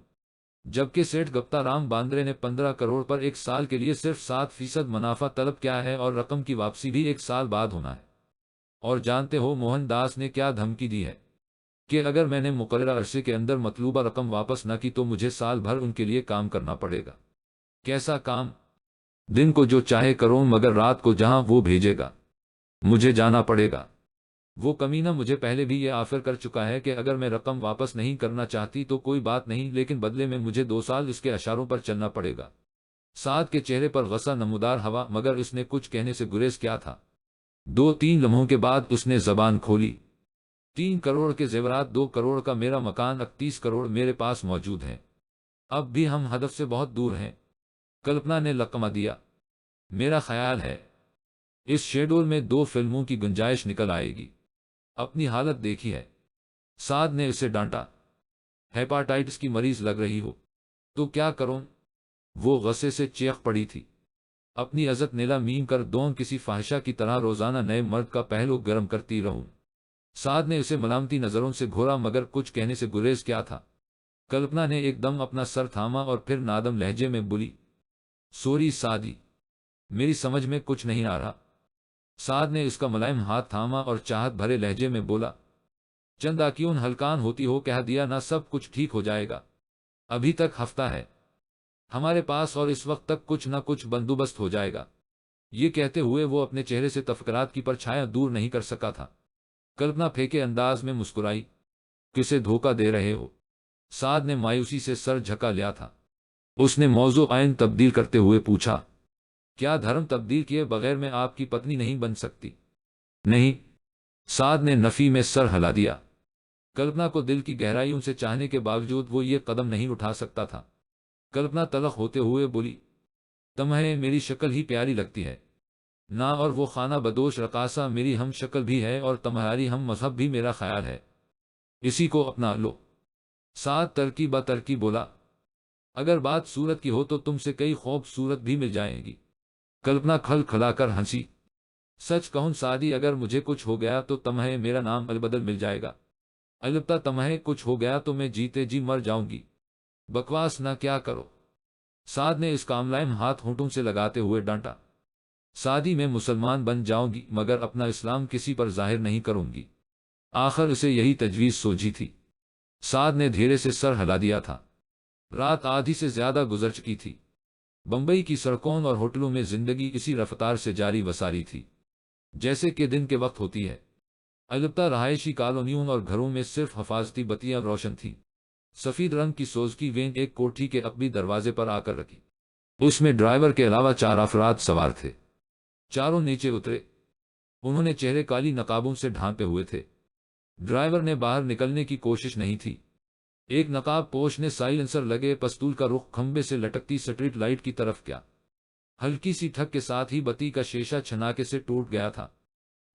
جبکہ سیٹھ گپتا رام باندرے نے 15 کروڑ پر 1 سال کے لیے صرف 7% منافع طلب کیا ہے، اور رقم کی واپسی بھی 1 سال بعد ہونا ہے۔ اور جانتے ہو موہن داس نے کیا دھمکی دی ہے؟ کہ اگر میں نے مقررہ عرصے کے اندر مطلوبہ رقم واپس نہ کی تو مجھے سال بھر ان کے لیے کام کرنا پڑے گا۔ کیسا کام؟ دن کو جو چاہے کروں، مگر رات کو جہاں وہ بھیجے گا مجھے جانا پڑے گا۔ وہ کمینہ مجھے پہلے بھی یہ آفر کر چکا ہے کہ اگر میں رقم واپس نہیں کرنا چاہتی تو کوئی بات نہیں، لیکن بدلے میں مجھے 2 سال اس کے اشاروں پر چلنا پڑے گا۔ سعد کے چہرے پر غصہ نمودار ہوا، مگر اس نے کچھ کہنے سے گریز کیا تھا۔ 2-3 لمحوں کے بعد اس نے زبان کھولی، 3 کروڑ کے زیورات، 2 کروڑ کا میرا مکان، 31 کروڑ میرے پاس موجود ہیں۔ اب بھی ہم ہدف سے بہت دور ہیں۔ کلپنا نے لقمہ دیا، میرا خیال ہے اس شیڈول میں 2 فلموں کی گنجائش نکل آئے گی۔ اپنی حالت دیکھی ہے؟ سعد نے اسے ڈانٹا، ہیپاٹائٹس کی مریض لگ رہی ہو تو کیا کروں؟ وہ غصے سے چیخ پڑی تھی۔ اپنی عزت نیلا میم کر دوں، کسی فاحشہ کی طرح روزانہ نئے مرد کا پہلو گرم کرتی رہوں۔ سعد نے اسے ملامتی نظروں سے گھورا، مگر کچھ کہنے سے گریز کیا تھا۔ کلپنا نے ایک دم اپنا سر تھاما اور پھر نادم لہجے میں بولی، سوری سعدی، میری سمجھ میں کچھ نہیں آ رہا۔ سعد نے اس کا ملائم ہاتھ تھاما اور چاہت بھرے لہجے میں بولا، چندہ کیوں ہلکان ہوتی ہو، کہہ دیا نہ سب کچھ ٹھیک ہو جائے گا۔ ابھی تک ہفتہ ہے ہمارے پاس، اور اس وقت تک کچھ نہ کچھ بندوبست ہو جائے گا۔ یہ کہتے ہوئے وہ اپنے چہرے سے تفکرات کی پرچھایاں دور نہیں کر سکا تھا۔ کلپنا پھیکے انداز میں مسکرائی، کسے دھوکہ دے رہے ہو؟ سعد نے مایوسی سے سر جھکا لیا تھا۔ اس نے موضوع عین تبدیل کرتے ہوئے پوچھا، کیا دھرم تبدیل کیے بغیر میں آپ کی پتنی نہیں بن سکتی؟ نہیں۔ سعد نے نفی میں سر ہلا دیا۔ کلپنا کو دل کی گہرائیوں سے چاہنے کے باوجود وہ یہ قدم نہیں اٹھا سکتا تھا۔ کلپنا تلخ ہوتے ہوئے بولی، تمہیں میری شکل ہی پیاری لگتی ہے نا، اور وہ خانہ بدوش رقاصہ میری ہم شکل بھی ہے، اور تمہاری ہم مذہب بھی، میرا خیال ہے اسی کو اپنا لو۔ سعد ترکی بہ ترکی بولا، اگر بات صورت کی ہو تو تم سے کئی خوبصورت بھی مل جائیں گی۔ کلپنا کھل کھلا کر ہنسی، سچ کہوں سعدی، اگر مجھے کچھ ہو گیا تو تمہیں میرا نام البدل مل جائے گا، البتہ تمہیں کچھ ہو گیا تو میں جیتے جی مر جاؤں گی۔ بکواس نہ کیا کرو۔ سعد نے اس کا ملائم ہاتھ ہونٹوں سے لگاتے ہوئے ڈانٹا، سعدی میں مسلمان بن جاؤں گی، مگر اپنا اسلام کسی پر ظاہر نہیں کروں گی۔ آخر اسے یہی تجویز سوچی تھی۔ سعد نے دھیرے سے سر ہلا دیا تھا۔ رات آدھی سے زیادہ گزر چکی تھی۔ بمبئی کی سڑکوں اور ہوٹلوں میں زندگی اسی رفتار سے جاری وساری تھی جیسے کہ دن کے وقت ہوتی ہے، البتہ رہائشی کالونیوں اور گھروں میں صرف حفاظتی بتیاں روشن تھیں۔ سفید رنگ کی سوزکی وین ایک کوٹھی کے عقبی دروازے پر آ کر رکی۔ اس میں ڈرائیور کے علاوہ 4 افراد سوار تھے۔ چاروں نیچے اترے۔ انہوں نے چہرے کالی نقابوں سے ڈھانپے ہوئے تھے۔ ڈرائیور نے باہر نکلنے کی کوشش نہیں تھی۔ ایک نقاب پوش نے سائلنسر لگے پستول کا رخ کھمبے سے لٹکتی سٹریٹ لائٹ کی طرف کیا۔ ہلکی سی ٹھک کے ساتھ ہی بتی کا شیشہ چھناکے سے ٹوٹ گیا تھا۔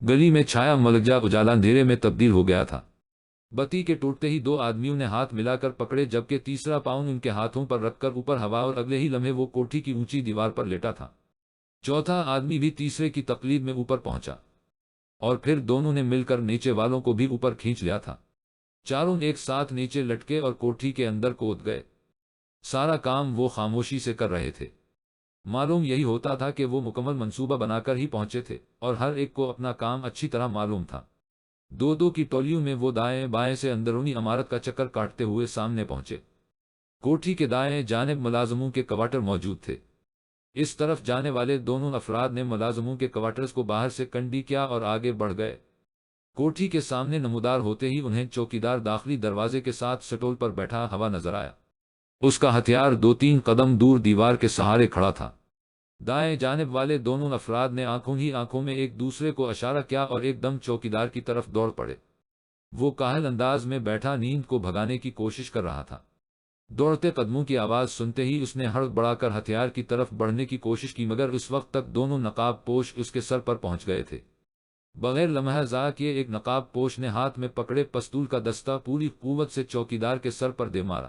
گلی میں چھایا ملکجا اجالا اندھیرے میں تبدیل ہو گیا تھا۔ بتی کے ٹوٹتے ہی 2 آدمیوں نے ہاتھ ملا کر پکڑے، جبکہ تیسرا پاؤں ان کے ہاتھوں پر رکھ کر اوپر ہوا، اور اگلے ہی لمحے وہ کوٹھی کی اونچی دیوار پر لیٹا تھا۔ چوتھا آدمی بھی تیسرے کی تقلید میں اوپر پہنچا۔ اور پھر دونوں نے مل کر نیچے والوں کو بھی اوپر کھینچ لیا تھا۔ چاروں ایک ساتھ نیچے لٹکے اور کوٹھی کے اندر کود گئے۔ سارا کام وہ خاموشی سے کر رہے تھے۔ معلوم یہی ہوتا تھا کہ وہ مکمل منصوبہ بنا کر ہی پہنچے تھے اور ہر ایک کو اپنا کام اچھی طرح معلوم تھا۔ دو دو کی ٹولیوں میں وہ دائیں بائیں سے اندرونی عمارت کا چکر کاٹتے ہوئے سامنے پہنچے۔ کوٹھی کے دائیں جانب ملازموں کے کوارٹر موجود تھے۔ اس طرف جانے والے دونوں افراد نے ملازموں کے کوارٹرز کو باہر سے کنڈی کیا اور آگے بڑھ گئے۔ کوٹھی کے سامنے نمودار ہوتے ہی انہیں چوکیدار داخلی دروازے کے ساتھ سٹول پر بیٹھا ہوا نظر آیا۔ اس کا ہتھیار 2-3 قدم دور دیوار کے سہارے کھڑا تھا۔ دائیں جانب والے دونوں افراد نے آنکھوں ہی آنکھوں میں ایک دوسرے کو اشارہ کیا اور ایک دم چوکیدار کی طرف دوڑ پڑے۔ وہ کاہل انداز میں بیٹھا نیند کو بھگانے کی کوشش کر رہا تھا۔ دوڑتے قدموں کی آواز سنتے ہی اس نے ہڑ بڑھا کر ہتھیار کی طرف بڑھنے کی کوشش کی، مگر اس وقت تک دونوں نقاب پوش اس کے سر پر پہنچ گئے تھے۔ بغیر لمحہ ضائع کیے ایک نقاب پوش نے ہاتھ میں پکڑے پستول کا دستہ پوری قوت سے چوکیدار کے سر پر دے مارا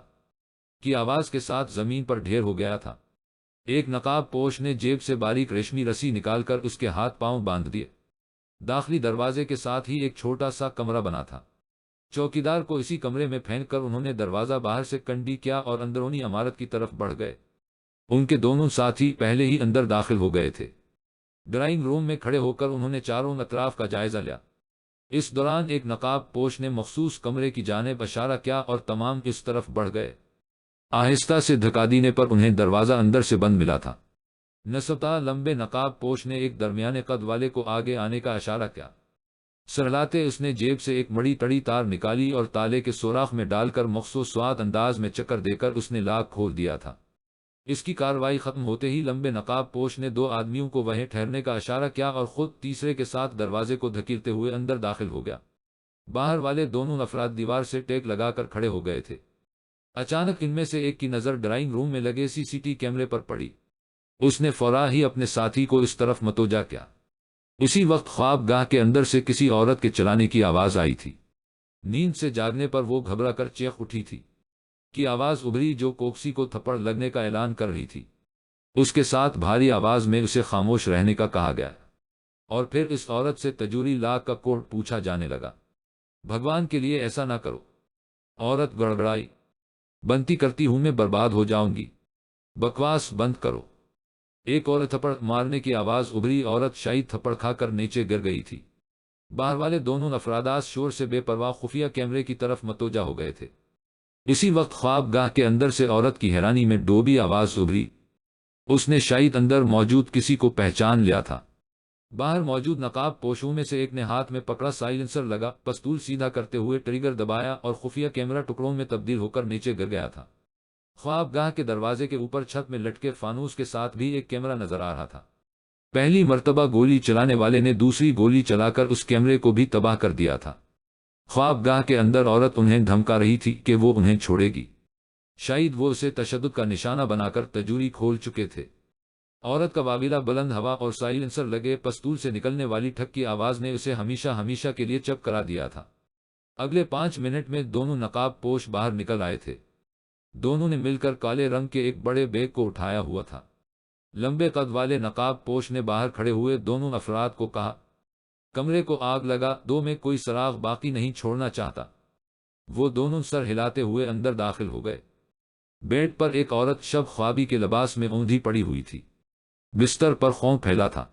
کی آواز کے ساتھ زمین پر ڈھیر ہو گیا تھا۔ ایک نقاب پوش نے جیب سے باریک ریشمی رسی نکال کر اس کے ہاتھ پاؤں باندھ دیے۔ داخلی دروازے کے ساتھ ہی ایک چھوٹا سا کمرہ بنا تھا۔ چوکیدار کو اسی کمرے میں پھینک کر انہوں نے دروازہ باہر سے کنڈی کیا اور اندرونی عمارت کی طرف بڑھ گئے۔ ان کے دونوں ساتھی پہلے ہی اندر داخل ہو گئے تھے۔ ڈرائنگ روم میں کھڑے ہو کر انہوں نے چاروں اطراف کا جائزہ لیا۔ اس دوران ایک نقاب پوش نے مخصوص کمرے کی جانب اشارہ کیا اور تمام اس طرف بڑھ گئے۔ آہستہ سے دھکا دینے پر انہیں دروازہ اندر سے بند ملا تھا۔ نسبتا لمبے نقاب پوش نے ایک درمیانے قد والے کو آگے آنے کا اشارہ کیا۔ سرلاتے اس نے جیب سے ایک مڑی تڑی تار نکالی اور تالے کے سوراخ میں ڈال کر مخصوص سواد انداز میں چکر دے کر اس نے لاک کھول دیا تھا۔ اس کی کارروائی ختم ہوتے ہی لمبے نقاب پوش نے 2 آدمیوں کو وہیں ٹھہرنے کا اشارہ کیا اور خود تیسرے کے ساتھ دروازے کو دھکیلتے ہوئے اندر داخل ہو گیا۔ باہر والے دونوں افراد دیوار سے ٹیک لگا کر کھڑے ہو گئے تھے۔ اچانک ان میں سے ایک کی نظر ڈرائنگ روم میں لگے CCTV کیمرے پر پڑی۔ اس نے فوراً ہی اپنے ساتھی کو اس طرف متوجہ کیا۔ اسی وقت خواب گاہ کے اندر سے کسی عورت کے چلانے کی آواز آئی تھی۔ نیند سے جاگنے پر وہ گھبرا کر چیخ اٹھی تھی کی آواز ابھری جو کوکسی کو تھپڑ لگنے کا اعلان کر رہی تھی۔ اس کے ساتھ بھاری آواز میں اسے خاموش رہنے کا کہا گیا اور پھر اس عورت سے تجوری لاکھ کا کوڈ پوچھا جانے لگا۔ بھگوان کے لیے ایسا نہ کرو، عورت گڑگڑائی۔ بنتی کرتی ہوں میں برباد ہو جاؤں گی، بکواس بند کرو۔ ایک اور تھپڑ مارنے کی آواز ابھری، عورت شاید تھپڑ کھا کر نیچے گر گئی تھی۔ باہر والے دونوں افراد شور سے بے پرواہ خفیہ کیمرے کی طرف متوجہ ہو گئے تھے۔ اسی وقت خواب گاہ کے اندر سے عورت کی حیرانی میں ڈوبی آواز ابھری۔ اس نے شاید اندر موجود کسی کو پہچان لیا تھا۔ باہر موجود نقاب پوشوں میں سے ایک نے ہاتھ میں پکڑا سائلنسر لگا، پستول سیدھا کرتے ہوئے ٹریگر دبایا اور خفیہ کیمرہ ٹکڑوں میں تبدیل ہو کر نیچے گر گیا تھا۔ خواب گاہ کے دروازے کے اوپر چھت میں لٹکے فانوس کے ساتھ بھی ایک کیمرہ نظر آ رہا تھا۔ پہلی مرتبہ گولی چلانے والے نے دوسری گولی چلا کر اس کیمرے کو بھی تباہ کر دیا تھا۔ خواب گاہ کے اندر عورت انہیں دھمکا رہی تھی کہ وہ انہیں چھوڑے گی۔ شاید وہ اسے تشدد کا نشانہ بنا کر تجوری کھول چکے تھے۔ عورت کا واویلا بلند ہوا اور سائلنسر لگے پستول سے نکلنے والی ٹھک کی آواز نے اسے ہمیشہ ہمیشہ کے لیے چپ کرا دیا تھا۔ اگلے 5 منٹ میں دونوں نقاب پوش باہر نکل آئے تھے۔ دونوں نے مل کر کالے رنگ کے ایک بڑے بیگ کو اٹھایا ہوا تھا۔ لمبے قد والے نقاب پوش نے باہر کھڑے ہوئے دونوں افراد کو کہا، کمرے کو آگ لگا دو، میں کوئی سراغ باقی نہیں چھوڑنا چاہتا۔ وہ دونوں سر ہلاتے ہوئے اندر داخل ہو گئے۔ بیڈ پر ایک عورت شب خوابی کے لباس میں اوندھی پڑی ہوئی تھی۔ بستر پر خون پھیلا تھا۔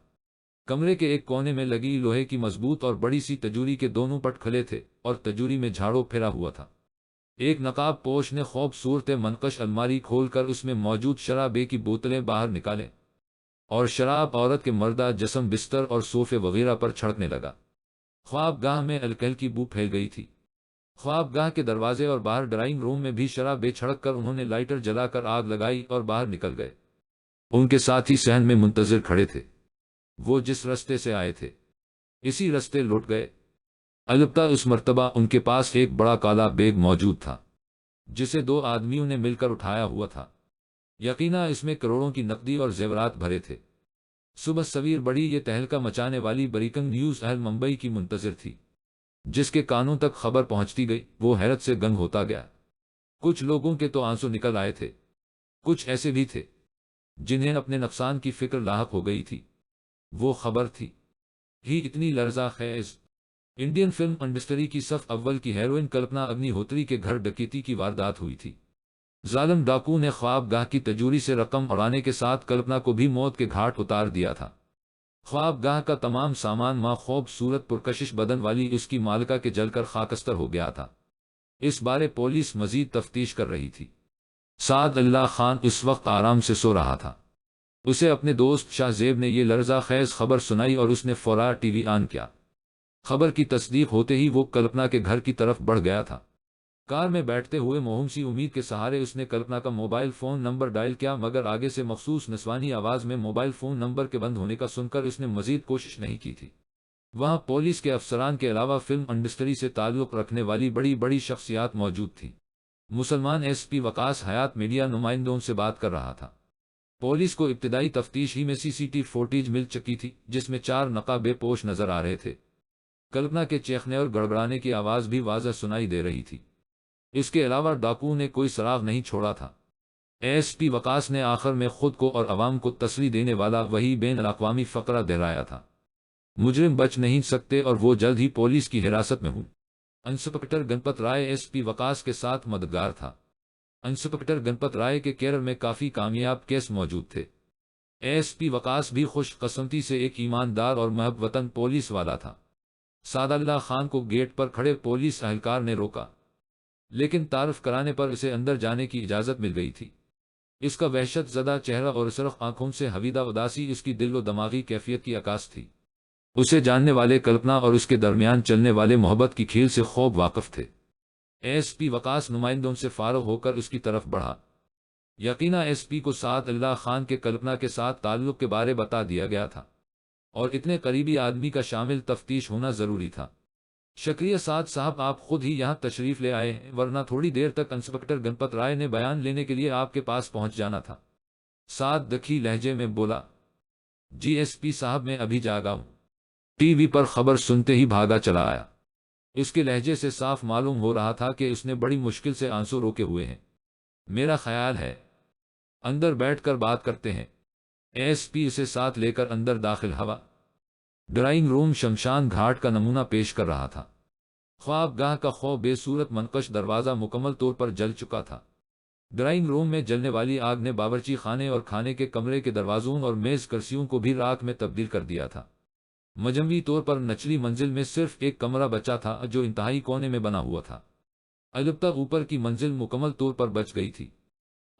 کمرے کے ایک کونے میں لگی لوہے کی مضبوط اور بڑی سی تجوری کے دونوں پٹ کھلے تھے اور تجوری میں جھاڑو پھرا ہوا تھا۔ ایک نقاب پوش نے خوبصورت منقش الماری کھول کر اس میں موجود شرابے کی بوتلیں باہر نکالیں اور شراب عورت کے مردہ جسم، بستر اور صوفے وغیرہ پر چھڑکنے لگا۔ خواب گاہ میں الکحل کی بو پھیل گئی تھی۔ خواب گاہ کے دروازے اور باہر ڈرائنگ روم میں بھی شرابے چھڑک کر انہوں نے لائٹر جلا کر آگ لگائی اور باہر نکل گئے۔ ان کے ساتھی صحن میں منتظر کھڑے تھے۔ وہ جس رستے سے آئے تھے اسی رستے لوٹ گئے۔ البتہ اس مرتبہ ان کے پاس ایک بڑا کالا بیگ موجود تھا جسے 2 آدمیوں نے مل کر اٹھایا ہوا تھا۔ یقیناً اس میں کروڑوں کی نقدی اور زیورات بھرے تھے۔ صبح سویر بڑی یہ تہلکہ مچانے والی بریکنگ نیوز اہل ممبئی کی منتظر تھی۔ جس کے کانوں تک خبر پہنچتی گئی وہ حیرت سے گنگ ہوتا گیا۔ کچھ لوگوں کے تو آنسو نکل آئے تھے، کچھ ایسے بھی تھے جنہیں اپنے نقصان کی فکر لاحق ہو گئی تھی۔ وہ خبر تھی ہی اتنی لرزہ خیز انڈین فلم انڈسٹری کی صف اول کی ہیروئن کلپنا اگنی ہوتری کے گھر ڈکیتی کی واردات ہوئی تھی۔ ظالم ڈاکو نے خواب گاہ کی تجوری سے رقم اڑانے کے ساتھ کلپنا کو بھی موت کے گھاٹ اتار دیا تھا۔ خواب گاہ کا تمام سامان ماں خوبصورت پرکشش بدن والی اس کی مالکہ کے جل کر خاکستر ہو گیا تھا۔ اس بارے پولیس مزید تفتیش کر رہی تھی۔ سعد اللہ خان اس وقت آرام سے سو رہا تھا۔ اسے اپنے دوست شاہ زیب نے یہ لرزہ خیز خبر سنائی اور اس نے فوراً ٹی وی آن کیا۔ خبر کی تصدیق ہوتے ہی وہ کلپنا کے گھر کی طرف بڑھ گیا تھا۔ کار میں بیٹھتے ہوئے مہم سی امید کے سہارے اس نے کلپنا کا موبائل فون نمبر ڈائل کیا، مگر آگے سے مخصوص نسوانی آواز میں موبائل فون نمبر کے بند ہونے کا سن کر اس نے مزید کوشش نہیں کی تھی۔ وہاں پولیس کے افسران کے علاوہ فلم انڈسٹری سے تعلق رکھنے والی بڑی بڑی شخصیات موجود تھیں۔ مسلمان ایس پی وقاص حیات میڈیا نمائندوں سے بات کر رہا تھا۔ پولیس کو ابتدائی تفتیش ہی میں سی سی ٹی فوٹیج مل چکی تھی جس میں 4 نقابے پوش نظر آ رہے تھے۔ کلپنا کے چیخنے اور گڑگڑانے کی آواز بھی واضح سنائی دے رہی تھی۔ اس کے علاوہ ڈاکو نے کوئی سراغ نہیں چھوڑا تھا۔ ایس پی وقاص نے آخر میں خود کو اور عوام کو تسلی دینے والا وہی بین الاقوامی فقرہ دہرایا تھا، مجرم بچ نہیں سکتے اور وہ جلد ہی پولیس کی حراست میں ہوں۔ انسپکٹر گنپت رائے ایس پی وقاص کے ساتھ مددگار تھا۔ انسپکٹر گنپت رائے کے کیرل میں کافی کامیاب کیس موجود تھے۔ ایس پی وقاص بھی خوش قسمتی سے ایک ایماندار اور محب وطن پولیس والا تھا۔ سعد اللہ خان کو گیٹ پر کھڑے پولیس اہلکار نے روکا، لیکن تعارف کرانے پر اسے اندر جانے کی اجازت مل گئی تھی۔ اس کا وحشت زدہ چہرہ اور سرخ آنکھوں سے حویدہ اداسی اس کی دل و دماغی کیفیت کی عکاس تھی۔ اسے جاننے والے کلپنا اور اس کے درمیان چلنے والے محبت کی کھیل سے خوب واقف تھے۔ ایس پی وقاص نمائندوں سے فارغ ہو کر اس کی طرف بڑھا۔ یقینا ایس پی کو سعد اللہ خان کے کلپنا کے ساتھ تعلق کے بارے بتا دیا گیا تھا اور اتنے قریبی آدمی کا شامل تفتیش ہونا ضروری تھا۔ شکریہ سعد صاحب، آپ خود ہی یہاں تشریف لے آئے ہیں، ورنہ تھوڑی دیر تک انسپکٹر گنپت رائے نے بیان لینے کے لیے آپ کے پاس پہنچ جانا تھا۔ سعد دکھی لہجے میں بولا، جی ایس پی صاحب میں ابھی جاگا ہوں۔ ٹی وی پر خبر سنتے ہی بھاگا چلا آیا۔ اس کے لہجے سے صاف معلوم ہو رہا تھا کہ اس نے بڑی مشکل سے آنسو روکے ہوئے ہیں۔ میرا خیال ہے اندر بیٹھ کر بات کرتے ہیں۔ ایس پی اسے ساتھ لے کر اندر داخل ہوا۔ ڈرائنگ روم شمشان گھاٹ کا نمونہ پیش کر رہا تھا۔ خواب گاہ کا بے صورت منقش دروازہ مکمل طور پر جل چکا تھا۔ ڈرائنگ روم میں جلنے والی آگ نے باورچی خانے اور کھانے کے کمرے کے دروازوں اور میز کرسیوں کو بھی راکھ میں تبدیل کر دیا تھا۔ مجموعی طور پر نچلی منزل میں صرف ایک کمرہ بچا تھا جو انتہائی کونے میں بنا ہوا تھا۔ البتہ اوپر کی منزل مکمل طور پر بچ گئی تھی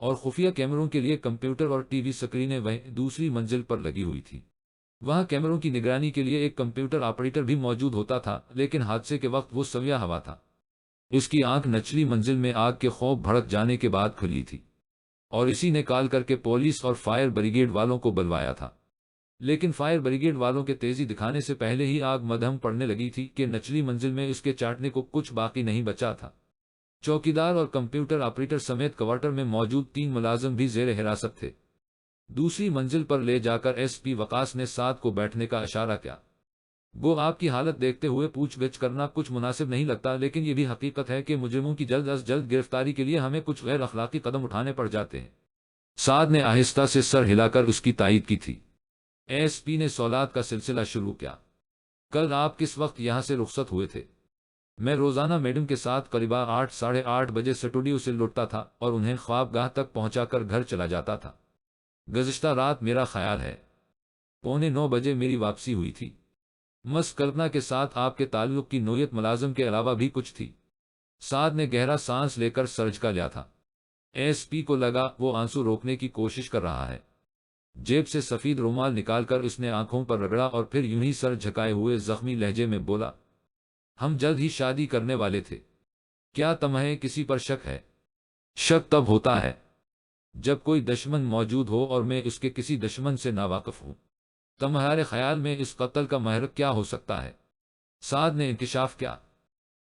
اور خفیہ کیمروں کے لیے کمپیوٹر اور ٹی وی سکرینیں وہیں دوسری منزل پر لگی ہوئی تھی۔ وہاں کیمروں کی نگرانی کے لیے ایک کمپیوٹر آپریٹر بھی موجود ہوتا تھا، لیکن حادثے کے وقت وہ سویا ہوا تھا۔ اس کی آنکھ نچلی منزل میں آگ کے خوب بھڑک جانے کے بعد کھلی تھی اور اسی نے کال کر کے پولیس اور فائر بریگیڈ والوں کو بلوایا تھا۔ لیکن فائر بریگیڈ والوں کے تیزی دکھانے سے پہلے ہی آگ مدھم پڑنے لگی تھی کہ نچلی منزل میں اس کے چاٹنے کو کچھ باقی نہیں بچا تھا۔ چوکیدار اور کمپیوٹر آپریٹر سمیت کوارٹر میں موجود 3 ملازم بھی زیر حراست تھے۔ دوسری منزل پر لے جا کر ایس پی وقاص نے سعد کو بیٹھنے کا اشارہ کیا۔ وہ آپ کی حالت دیکھتے ہوئے پوچھ گچھ کرنا کچھ مناسب نہیں لگتا، لیکن یہ بھی حقیقت ہے کہ مجرموں کی جلد از جلد گرفتاری کے لیے ہمیں کچھ غیر اخلاقی قدم اٹھانے پڑ جاتے ہیں۔ سعد نے آہستہ سے سر ہلا کر اس کی تائید کی تھی۔ ایس پی نے سوالات کا سلسلہ شروع کیا۔ کل آپ کس وقت یہاں سے رخصت ہوئے تھے؟ میں روزانہ میڈم کے ساتھ قریب 8 ساڑھے 8 بجے اسٹوڈیو سے لوٹتا تھا اور انہیں خواب گاہ تک پہنچا کر گھر چلا جاتا تھا۔ گزشتہ رات میرا خیال ہے 8:45 بجے میری واپسی ہوئی تھی۔ مس کلپنا کے ساتھ آپ کے تعلق کی نوعیت ملازم کے علاوہ بھی کچھ تھی۔ سعد نے گہرا سانس لے کر سر جھکا لیا تھا۔ ایس پی کو لگا وہ آنسو روکنے کی کوشش کر رہا ہے۔ جیب سے سفید رومال نکال کر اس نے آنکھوں پر رگڑا اور پھر یوں ہی سر جھکائے ہوئے زخمی لہجے میں بولا، ہم جلد ہی شادی کرنے والے تھے۔ کیا تمہیں کسی پر شک ہے؟ شک تب ہوتا ہے جب کوئی دشمن موجود ہو اور میں اس کے کسی دشمن سے ناواقف ہوں۔ تمہارے خیال میں اس قتل کا محرک کیا ہو سکتا ہے؟ سعد نے انکشاف کیا۔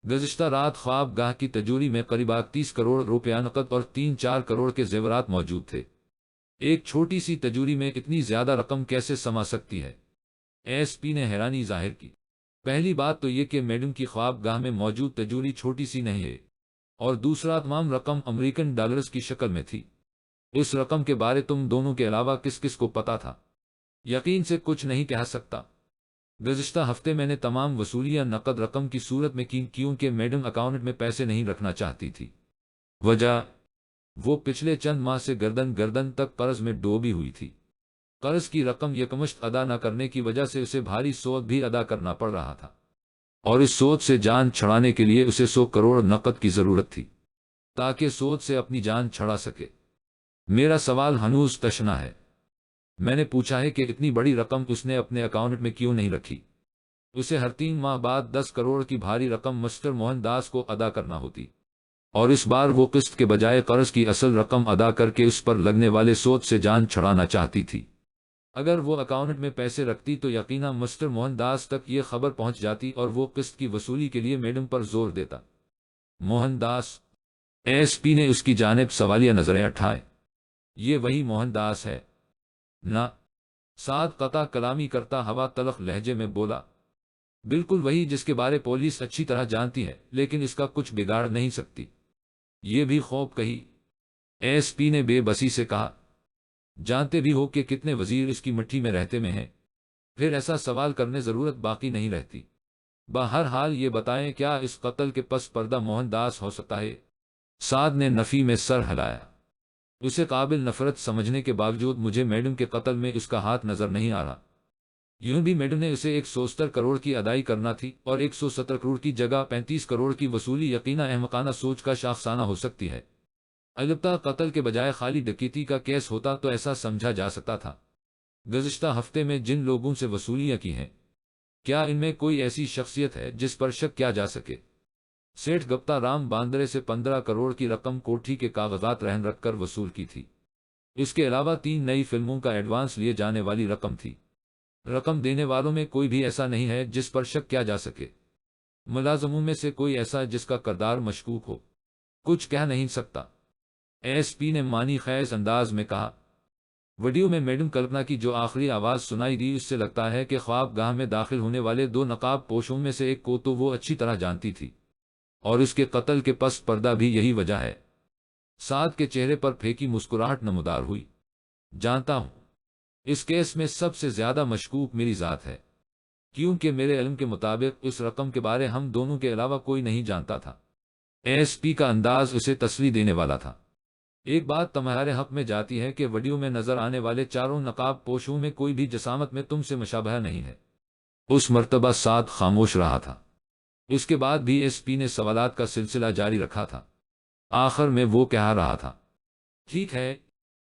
گزشتہ رات خواب گاہ کی تجوری میں قریب 30 کروڑ روپے نقد اور 3-4 کروڑ کے زیورات موجود تھے۔ ایک چھوٹی سی تجوری میں اتنی زیادہ رقم کیسے سما سکتی ہے؟ ایس پی نے حیرانی ظاہر کی۔ پہلی بات تو یہ کہ میڈم کی خواب گاہ میں موجود تجوری چھوٹی سی نہیں ہے، اور دوسرا تمام رقم امریکن ڈالرز کی شکل میں تھی۔ اس رقم کے بارے تم دونوں کے علاوہ کس کس کو پتا تھا؟ یقین سے کچھ نہیں کہہ سکتا۔ گزشتہ ہفتے میں نے تمام وصولیاں نقد رقم کی صورت میں کی کیونکہ میڈم اکاؤنٹ میں پیسے نہیں رکھنا چاہتی تھی۔ وجہ وہ پچھلے چند ماہ سے گردن گردن تک قرض میں ڈوبی ہوئی تھی۔ قرض کی رقم یکمشت ادا نہ کرنے کی وجہ سے اسے بھاری سود بھی ادا کرنا پڑ رہا تھا، اور اس سود سے جان چھڑانے کے لیے اسے 100 کروڑ نقد کی ضرورت تھی تاکہ سود سے اپنی جان چھڑا سکے۔ میرا سوال ہنوز تشنا ہے۔ میں نے پوچھا ہے کہ اتنی بڑی رقم اس نے اپنے اکاؤنٹ میں کیوں نہیں رکھی؟ اسے ہر 3 ماہ بعد 10 کروڑ کی بھاری رقم مسٹر موہن داس کو ادا کرنا ہوتی، اور اس بار وہ قسط کے بجائے قرض کی اصل رقم ادا کر کے اس پر لگنے والے سود سے جان چھڑانا چاہتی تھی۔ اگر وہ اکاؤنٹ میں پیسے رکھتی تو یقیناً مسٹر موہن داس تک یہ خبر پہنچ جاتی اور وہ قسط کی وصولی کے لیے میڈم پر زور دیتا۔ موہن داس؟ ایس پی نے اس کی جانب سوالیہ نظریں اٹھائے۔ یہ وہی موہن داس ہے نا؟ سعد قطع کلامی کرتا ہوا تلخ لہجے میں بولا۔ بالکل وہی جس کے بارے پولیس اچھی طرح جانتی ہے، لیکن اس کا کچھ بگاڑ نہیں سکتی۔ یہ بھی خوب کہی، ایس پی نے بے بسی سے کہا۔ جانتے بھی ہو کہ کتنے وزیر اس کی مٹھی میں رہتے میں ہیں، پھر ایسا سوال کرنے ضرورت باقی نہیں رہتی۔ بہرحال یہ بتائیں کیا اس قتل کے پس پردہ موہن داس ہو سکتا ہے؟ سعد نے نفی میں سر ہلایا۔ اسے قابل نفرت سمجھنے کے باوجود مجھے میڈم کے قتل میں اس کا ہاتھ نظر نہیں آ رہا۔ یوں بھی میڈم نے اسے 170 کروڑ کی ادائی کرنا تھی، اور 170 کروڑ کی جگہ 35 کروڑ کی وصولی یقیناً احمقانہ سوچ کا شاخسانہ ہو سکتی ہے۔ البتہ قتل کے بجائے خالی ڈکیتی کا کیس ہوتا تو ایسا سمجھا جا سکتا تھا۔ گزشتہ ہفتے میں جن لوگوں سے وصولیاں کی ہیں، کیا ان میں کوئی ایسی شخصیت ہے جس پر شک کیا جا سکے؟ سیٹھ گپتا رام باندرے سے 15 کروڑ کی رقم کوٹھی کے کاغذات رہن رکھ کر وصول کی تھی۔ اس کے علاوہ 3 نئی فلموں کا ایڈوانس لیے جانے والی رقم تھی۔ رقم دینے والوں میں کوئی بھی ایسا نہیں ہے جس پر شک کیا جا سکے۔ ملازموں میں سے کوئی ایسا جس کا کردار مشکوک ہو؟ کچھ کہہ نہیں سکتا، ایس پی نے معنی خیز انداز میں کہا۔ ویڈیو میں میڈم کلپنا کی جو آخری آواز سنائی دی، اس سے لگتا ہے کہ خواب گاہ میں داخل ہونے والے 2 نقاب پوشوں میں سے ایک کو تو وہ اچھی طرح جانتی تھی، اور اس کے قتل کے پس پردہ بھی یہی وجہ ہے۔ سعد کے چہرے پر پھیکی مسکراہٹ نمودار ہوئی۔ جانتا ہوں، اس کیس میں سب سے زیادہ مشکوک میری ذات ہے، کیونکہ میرے علم کے مطابق اس رقم کے بارے ہم دونوں کے علاوہ کوئی نہیں جانتا تھا۔ ایس پی کا انداز اسے تسلی دینے والا تھا۔ ایک بات تمہارے حق میں جاتی ہے کہ ویڈیو میں نظر آنے والے 4 نقاب پوشوں میں کوئی بھی جسامت میں تم سے مشابہہ نہیں ہے۔ اس مرتبہ سعد خاموش رہا تھا۔ اس کے بعد بھی ایس پی نے سوالات کا سلسلہ جاری رکھا تھا۔ آخر میں وہ کہہ رہا تھا، ٹھیک ہے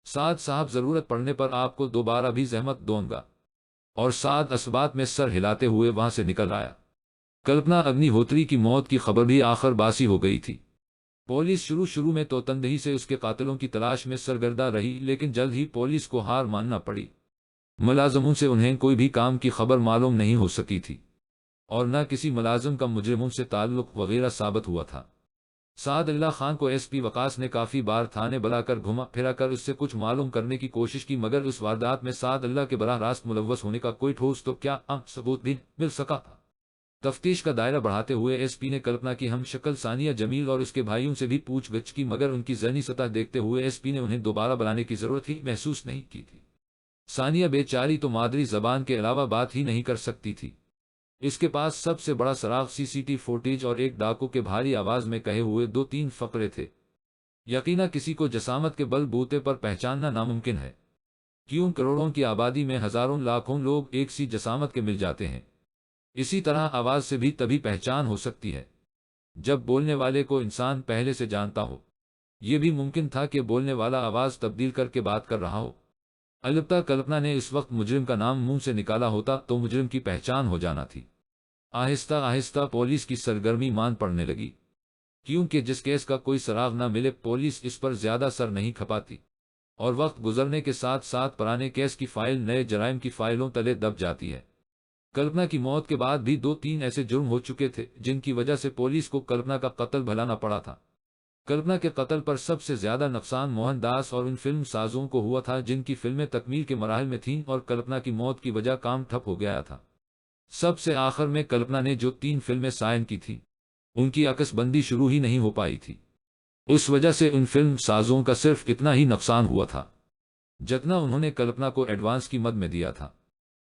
سعد صاحب، ضرورت پڑنے پر آپ کو دوبارہ بھی زحمت دوں گا۔ اور سعد اسبات میں سر ہلاتے ہوئے وہاں سے نکل آیا۔ کلپنا اگنی ہوتری کی موت کی خبر بھی آخر باسی ہو گئی تھی۔ پولیس شروع میں تو تندہی سے اس کے قاتلوں کی تلاش میں سرگردہ رہی، لیکن جلد ہی پولیس کو ہار ماننا پڑی۔ ملازموں سے انہیں کوئی بھی کام کی خبر معلوم نہیں ہو سکی تھی، اور نہ کسی ملازم کا مجرموں سے تعلق وغیرہ ثابت ہوا تھا۔ سعد اللہ خان کو ایس پی وقاص نے کافی بار تھانے بلا کر گھما پھرا کر اس سے کچھ معلوم کرنے کی کوشش کی، مگر اس واردات میں سعد اللہ کے براہ راست ملوث ہونے کا کوئی ٹھوس تو کیا ثبوت بھی مل سکا تھا۔ تفتیش کا دائرہ بڑھاتے ہوئے ایس پی نے کلپنا کی ہم شکل ثانیہ جمیل اور اس کے بھائیوں سے بھی پوچھ گچھ کی، مگر ان کی ذہنی سطح دیکھتے ہوئے ایس پی نے انہیں دوبارہ بلانے کی ضرورت ہی محسوس نہیں کی تھی۔ ثانیہ بیچاری تو مادری زبان کے علاوہ بات ہی نہیں کر سکتی تھی۔ اس کے پاس سب سے بڑا سراغ سی سی ٹی فوٹیج اور ایک ڈاکو کے بھاری آواز میں کہے ہوئے 2-3 فقرے تھے۔ یقینا کسی کو جسامت کے بل بوتے پر پہچاننا ناممکن ہے، کیوں کروڑوں کی آبادی میں ہزاروں لاکھوں لوگ ایک سی جسامت کے مل جاتے ہیں۔ اسی طرح آواز سے بھی تبھی پہچان ہو سکتی ہے جب بولنے والے کو انسان پہلے سے جانتا ہو۔ یہ بھی ممکن تھا کہ بولنے والا آواز تبدیل کر کے بات کر رہا ہو۔ البتہ کلپنا نے اس وقت مجرم کا نام منہ سے نکالا ہوتا تو مجرم کی پہچان ہو جانا تھی۔ آہستہ آہستہ پولیس کی سرگرمی مان پڑنے لگی، کیونکہ جس کیس کا کوئی سراغ نہ ملے پولیس اس پر زیادہ سر نہیں کھپاتی، اور وقت گزرنے کے ساتھ ساتھ پرانے کیس کی فائل نئے جرائم کی فائلوں تلے دب جاتی ہے۔ کلپنا کی موت کے بعد بھی 2-3 ایسے جرم ہو چکے تھے جن کی وجہ سے پولیس کو کلپنا کا قتل بھلانا پڑا تھا۔ کلپنا کے قتل پر سب سے زیادہ نقصان موہن داس اور ان فلم سازوں کو ہوا تھا جن کی فلمیں تکمیل کے مراحل میں تھیں، اور کلپنا کی موت کی وجہ کام ٹھپ ہو گیا تھا۔ سب سے آخر میں کلپنا نے جو 3 فلمیں سائن کی تھیں ان کی عکس بندی شروع ہی نہیں ہو پائی تھی۔ اس وجہ سے ان فلم سازوں کا صرف اتنا ہی نقصان ہوا تھا جتنا انہوں نے کلپنا کو ایڈوانس کی مد میں دیا تھا۔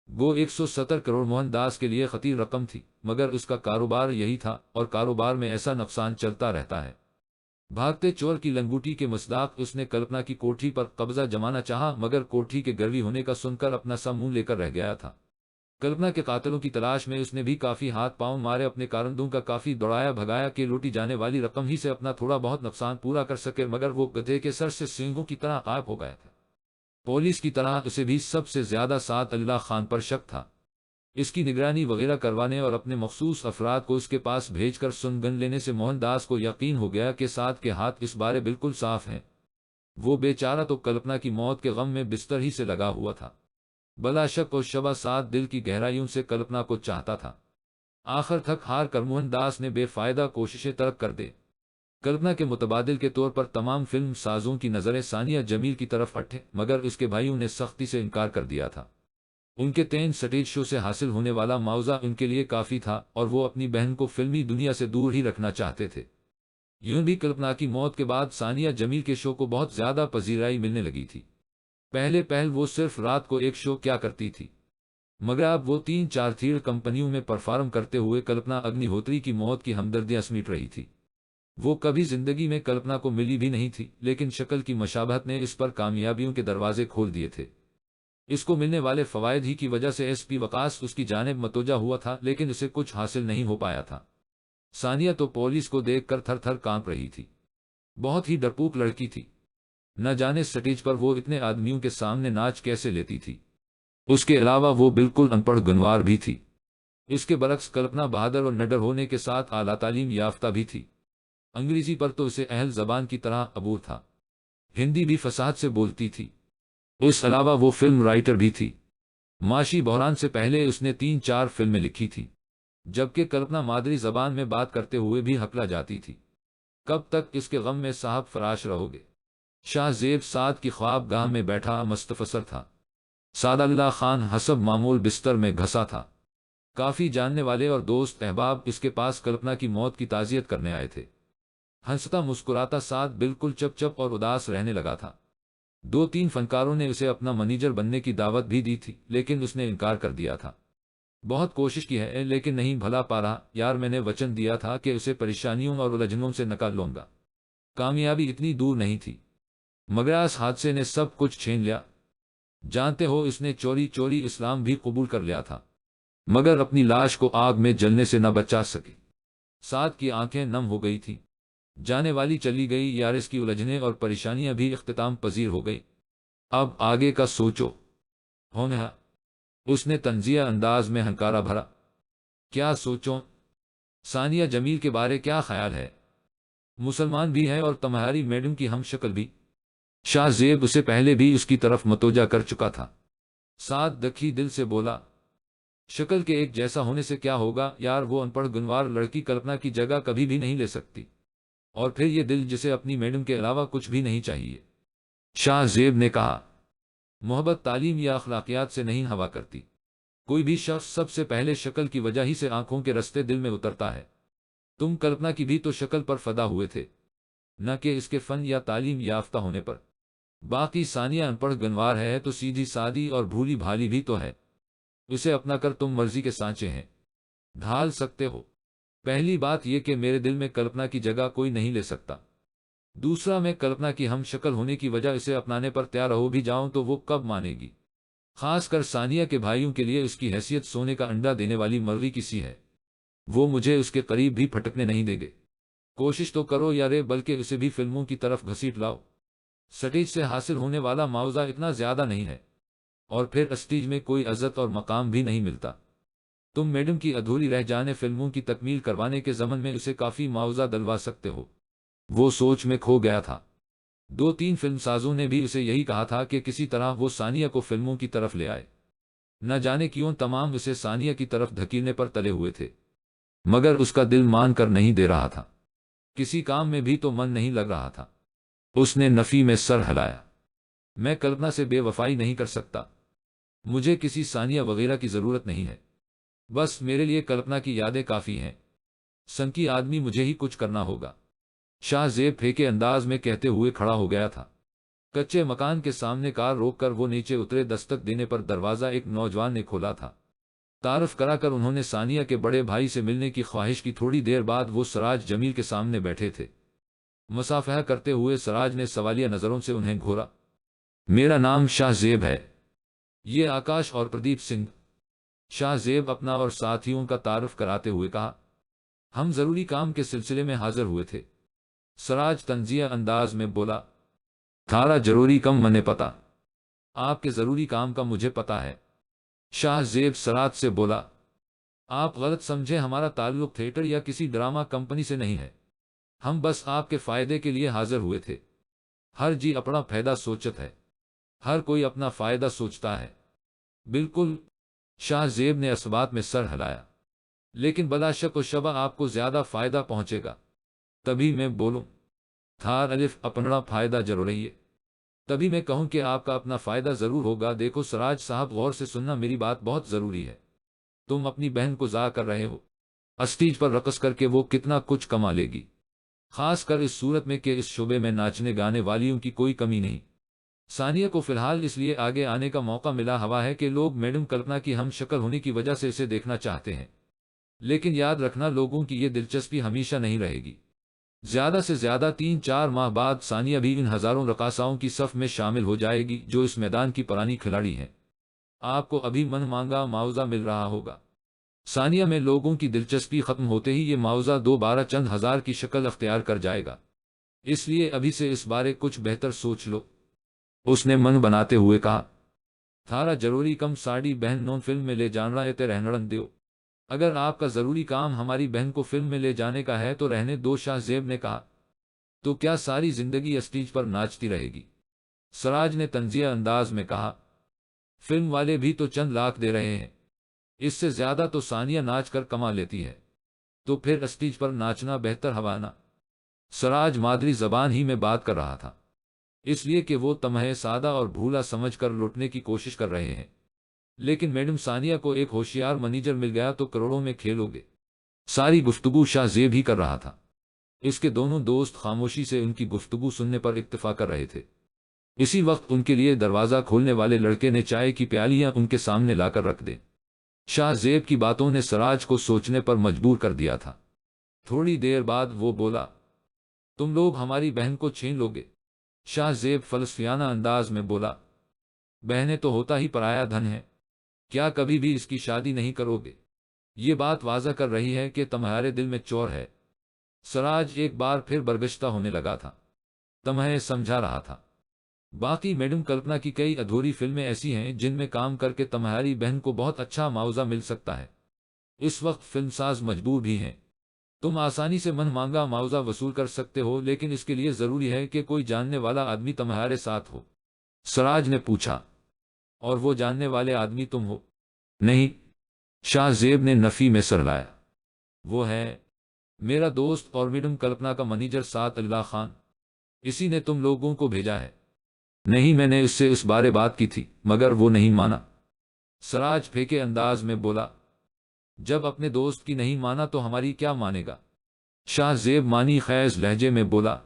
وہ 170 کروڑ موہن داس کے لیے خطیر رقم تھی، مگر اس کا کاروبار یہی تھا اور کاروبار میں ایسا نقصان چلتا رہتا ہے۔ بھاگتے چور کی لنگوٹی کے مصداق اس نے کلپنا کی کوٹھی پر قبضہ جمانا چاہا، مگر کوٹھی کے گروی ہونے کا سن کر اپنا سا منہ لے کر رہ گیا تھا۔ کلپنا کے قاتلوں کی تلاش میں اس نے بھی کافی ہاتھ پاؤں مارے، اپنے کارندوں کا کافی دوڑایا بھگایا کہ لوٹی جانے والی رقم ہی سے اپنا تھوڑا بہت نقصان پورا کر سکے، مگر وہ گدھے کے سر سے سینگوں کی طرح غائب ہو گیا تھا۔ پولیس کی طرح اسے بھی سب سے زیادہ سعد اللہ خان پر شک تھا۔ اس کی نگرانی وغیرہ کروانے اور اپنے مخصوص افراد کو اس کے پاس بھیج کر سن گن لینے سے موہن داس کو یقین ہو گیا کہ سعد کے ہاتھ اس بارے بالکل صاف ہیں۔ وہ بیچارہ تو کلپنا کی موت کے غم میں بستر ہی سے لگا ہوا تھا۔ بلا شک و شبہ سعد دل کی گہرائیوں سے کلپنا کو چاہتا تھا۔ آخر تھک ہار کر موہن داس نے بے فائدہ کوششیں ترک کر دے۔ کلپنا کے متبادل کے طور پر تمام فلم سازوں کی نظریں ثانیہ جمیل کی طرف اٹھے، مگر اس کے بھائیوں نے سختی سے انکار کر دیا تھا۔ ان کے 3 سٹیج شو سے حاصل ہونے والا معاوضہ ان کے لیے کافی تھا اور وہ اپنی بہن کو فلمی دنیا سے دور ہی رکھنا چاہتے تھے۔ یوں بھی کلپنا کی موت کے بعد ثانیہ جمیل کے شو کو بہت زیادہ پذیرائی ملنے لگی تھی۔ پہلے وہ صرف رات کو ایک شو کیا کرتی تھی، مگر اب وہ 3-4 تھیٹر کمپنیوں میں پرفارم کرتے ہوئے کلپنا اگنی ہوتری کی موت کی ہمدردیاں سمیٹ رہی تھی۔ وہ کبھی زندگی میں کلپنا کو ملی بھی نہیں تھی، لیکن شکل کی مشابہت نے اس پر کامیابیوں کے دروازے کھول دیے تھے۔ اس کو ملنے والے فوائد ہی کی وجہ سے ایس پی وقاص اس کی جانب متوجہ ہوا تھا، لیکن اسے کچھ حاصل نہیں ہو پایا تھا۔ ثانیہ تو پولیس کو دیکھ کر تھر تھر کانپ رہی تھی۔ بہت ہی ڈرپوک لڑکی تھی، نہ جانے سٹیج پر وہ اتنے آدمیوں کے سامنے ناچ کیسے لیتی تھی۔ اس کے علاوہ وہ بالکل ان پڑھ گنوار بھی تھی۔ اس کے برعکس کلپنا بہادر اور نڈر ہونے کے ساتھ اعلیٰ تعلیم یافتہ بھی تھی۔ انگریزی پر تو اسے اہل زبان کی طرح عبور تھا، ہندی بھی فصاحت سے بولتی تھی۔ اس علاوہ وہ فلم رائٹر بھی تھی۔ معاشی بحران سے پہلے اس نے 3-4 فلمیں لکھی تھیں، جبکہ کلپنا مادری زبان میں بات کرتے ہوئے بھی ہکلا جاتی تھی۔ کب تک اس کے غم میں صاحب فراش رہو گے؟ شاہ زیب سعد کی خواب گاہ میں بیٹھا مستفسر تھا۔ سعد اللہ خان حسب معمول بستر میں گھسا تھا۔ کافی جاننے والے اور دوست احباب اس کے پاس کلپنا کی موت کی تعزیت کرنے آئے تھے۔ ہنستا مسکراتا سعد بالکل چپ چپ اور اداس رہنے لگا تھا۔ 2-3 فنکاروں نے اسے اپنا منیجر بننے کی دعوت بھی دی تھی، لیکن اس نے انکار کر دیا تھا۔ بہت کوشش کی ہے لیکن نہیں بھلا پا رہا یار، میں نے وچن دیا تھا کہ اسے پریشانیوں اور الجھنوں سے نکال لوں گا۔ کامیابی اتنی دور نہیں تھی، مگر اس حادثے نے سب کچھ چھین لیا۔ جانتے ہو اس نے چوری چوری اسلام بھی قبول کر لیا تھا، مگر اپنی لاش کو آگ میں جلنے سے نہ بچا سکی۔ سعد کی آنکھیں نم ہو گئی تھیں۔ جانے والی چلی گئی یار، اس کی الجھنیں اور پریشانیاں بھی اختتام پذیر ہو گئی۔ اب آگے کا سوچو۔ ہونا اس نے طنزیہ انداز میں ہنکارا بھرا۔ کیا سوچوں؟ ثانیہ جمیل کے بارے کیا خیال ہے؟ مسلمان بھی ہے اور تمہاری میڈم کی ہم شکل بھی۔ شاہ زیب اسے پہلے بھی اس کی طرف متوجہ کر چکا تھا۔ سعد دکھی دل سے بولا، شکل کے ایک جیسا ہونے سے کیا ہوگا یار، وہ ان پڑھ گنوار لڑکی کلپنا کی جگہ کبھی بھی نہیں لے سکتی، اور پھر یہ دل جسے اپنی میڈم کے علاوہ کچھ بھی نہیں چاہیے۔ شاہ زیب نے کہا، محبت تعلیم یا اخلاقیات سے نہیں ہوا کرتی۔ کوئی بھی شخص سب سے پہلے شکل کی وجہ ہی سے آنکھوں کے رستے دل میں اترتا ہے۔ تم کلپنا کی بھی تو شکل پر فدا ہوئے تھے، نہ کہ اس کے فن یا تعلیم یافتہ ہونے پر۔ باقی ثانیہ ان پڑھ گنوار ہے تو سیدھی سادی اور بھولی بھالی بھی تو ہے۔ اسے اپنا کر تم مرضی کے سانچے ہیں ڈھال سکتے ہو۔ پہلی بات یہ کہ میرے دل میں کلپنا کی جگہ کوئی نہیں لے سکتا۔ دوسرا، میں کلپنا کی ہم شکل ہونے کی وجہ اسے اپنانے پر تیار ہو بھی جاؤں تو وہ کب مانے گی؟ خاص کر ثانیہ کے بھائیوں کے لیے اس کی حیثیت سونے کا انڈا دینے والی مرغی کی سی ہے۔ وہ مجھے اس کے قریب بھی پھٹکنے نہیں دیں گے۔ کوشش تو کرو یارے، بلکہ اسے بھی فلموں کی طرف گھسیٹ لاؤ۔ سٹیج سے حاصل ہونے والا معاوضہ اتنا زیادہ نہیں ہے، اور پھر اسٹیج میں کوئی عزت اور مقام بھی نہیں ملتا۔ تم میڈم کی ادھوری رہ جانے فلموں کی تکمیل کروانے کے ضمن میں اسے کافی معاوضہ دلوا سکتے ہو۔ وہ سوچ میں کھو گیا تھا۔ 2-3 فلم سازوں نے بھی اسے یہی کہا تھا کہ کسی طرح وہ ثانیہ کو فلموں کی طرف لے آئے۔ نہ جانے کیوں تمام اسے ثانیہ کی طرف دھکیلنے پر تلے ہوئے تھے، مگر اس کا دل مان کر نہیں دے رہا تھا۔ کسی کام میں بھی تو من نہیں لگ رہا تھا۔ اس نے نفی میں سر ہلایا۔ میں کلپنا سے بے وفائی نہیں کر سکتا۔ مجھے کسی ثانیہ وغیرہ کی ضرورت نہیں ہے۔ بس میرے لیے کلپنا کی یادیں کافی ہیں۔ سنکی آدمی مجھے ہی کچھ کرنا ہوگا، شاہ زیب پھیکے انداز میں کہتے ہوئے کھڑا ہو گیا تھا۔ کچے مکان کے سامنے کار روک کر وہ نیچے اترے۔ دستک دینے پر دروازہ ایک نوجوان نے کھولا تھا۔ تعارف کرا کر انہوں نے ثانیہ کے بڑے بھائی سے ملنے کی خواہش کی۔ تھوڑی دیر بعد وہ سراج جمیل کے سامنے بیٹھے تھے۔ مصافحہ کرتے ہوئے سراج نے سوالیہ نظروں سے انہیں گھورا۔ میرا نام شاہ زیب ہے، یہ آکاش اور پردیپ سنگھ۔ شاہ زیب اپنا اور ساتھیوں کا تعارف کراتے ہوئے کہا، ہم ضروری کام کے سلسلے میں حاضر ہوئے تھے۔ سراج طنزیہ انداز میں بولا، تھارا ضروری کم منے پتا، آپ کے ضروری کام کا مجھے پتا ہے۔ شاہ زیب سراج سے بولا، آپ غلط سمجھے، ہمارا تعلق تھیٹر یا کسی ڈرامہ کمپنی سے نہیں ہے، ہم بس آپ کے فائدے کے لیے حاضر ہوئے تھے۔ ہر جی اپنا فائدہ سوچت ہے، ہر کوئی اپنا فائدہ سوچتا ہے۔ بالکل، شاہ زیب نے اس بات میں سر ہلایا، لیکن بلا شک و شبہ آپ کو زیادہ فائدہ پہنچے گا۔ تبھی میں بولوں، تھار الف اپنا فائدہ ضرور ہے، تبھی میں کہوں کہ آپ کا اپنا فائدہ ضرور ہوگا۔ دیکھو سراج صاحب، غور سے سننا، میری بات بہت ضروری ہے۔ تم اپنی بہن کو ضائع کر رہے ہو۔ اسٹیج پر رقص کر کے وہ کتنا کچھ کما لے گی، خاص کر اس صورت میں کہ اس شعبے میں ناچنے گانے والیوں کی کوئی کمی نہیں۔ ثانیہ کو فی الحال اس لیے آگے آنے کا موقع ملا ہوا ہے کہ لوگ میڈم کلپنا کی ہم شکل ہونے کی وجہ سے اسے دیکھنا چاہتے ہیں، لیکن یاد رکھنا، لوگوں کی یہ دلچسپی ہمیشہ نہیں رہے گی۔ زیادہ سے زیادہ 3-4 ماہ بعد ثانیہ بھی ان ہزاروں رقاصاؤں کی صف میں شامل ہو جائے گی جو اس میدان کی پرانی کھلاڑی ہیں۔ آپ کو ابھی من مانگا معاوضہ مل رہا ہوگا۔ ثانیہ میں لوگوں کی دلچسپی ختم ہوتے ہی یہ معاوضہ دوبارہ چند ہزار کی شکل اختیار کر جائے گا، اس لیے ابھی سے اس بارے کچھ بہتر سوچ لو۔ اس نے من بناتے ہوئے کہا، تھارا ضروری کم ساڑی بہن نون فلم میں لے جانا ہے تے رہنڑن دیو۔ اگر آپ کا ضروری کام ہماری بہن کو فلم میں لے جانے کا ہے تو رہنے دو، شاہ زیب نے کہا۔ تو کیا ساری زندگی اسٹیج پر ناچتی رہے گی؟ سراج نے طنزیہ انداز میں کہا، فلم والے بھی تو چند لاکھ دے رہے ہیں، اس سے زیادہ تو ثانیہ ناچ کر کما لیتی ہے، تو پھر اسٹیج پر ناچنا بہتر ہوانا۔ سراج مادری زبان ہی میں بات کر رہا تھا، اس لیے کہ وہ تمہیں سادہ اور بھولا سمجھ کر لوٹنے کی کوشش کر رہے ہیں، لیکن میڈم ثانیہ کو ایک ہوشیار منیجر مل گیا تو کروڑوں میں کھیلو گے۔ ساری گفتگو شاہ زیب ہی کر رہا تھا، اس کے دونوں دوست خاموشی سے ان کی گفتگو سننے پر اکتفا کر رہے تھے۔ اسی وقت ان کے لیے دروازہ کھولنے والے لڑکے نے چائے کی پیالیاں ان کے سامنے لا کر رکھ دیں۔ شاہ زیب کی باتوں نے سراج کو سوچنے پر مجبور کر دیا تھا۔ تھوڑی دیر بعد وہ بولا، تم لوگ ہماری بہن کو چھین لو گے؟ شاہ زیب فلسفیانہ انداز میں بولا، بہنیں تو ہوتا ہی پرایا دھن ہے، کیا کبھی بھی اس کی شادی نہیں کرو گے؟ یہ بات واضح کر رہی ہے کہ تمہارے دل میں چور ہے۔ سراج ایک بار پھر برگشتہ ہونے لگا تھا، تمہیں سمجھا رہا تھا۔ باقی میڈم کلپنا کی کئی ادھوری فلمیں ایسی ہیں جن میں کام کر کے تمہاری بہن کو بہت اچھا معاوضہ مل سکتا ہے۔ اس وقت فلم ساز مجبور بھی ہیں، تم آسانی سے من مانگا معاوضہ وصول کر سکتے ہو، لیکن اس کے لیے ضروری ہے کہ کوئی جاننے والا آدمی تمہارے ساتھ ہو۔ سراج نے پوچھا، اور وہ جاننے والے آدمی تم ہو؟ نہیں، شاہ زیب نے نفی میں سر ہلایا، وہ ہے میرا دوست اور میڈم کلپنا کا منیجر سعد اللہ خان، اسی نے تم لوگوں کو بھیجا ہے۔ نہیں، میں نے اس سے اس بارے بات کی تھی مگر وہ نہیں مانا۔ سراج پھیکے انداز میں بولا، جب اپنے دوست کی نہیں مانا تو ہماری کیا مانے گا؟ شاہ زیب مانی خیز لہجے میں بولا،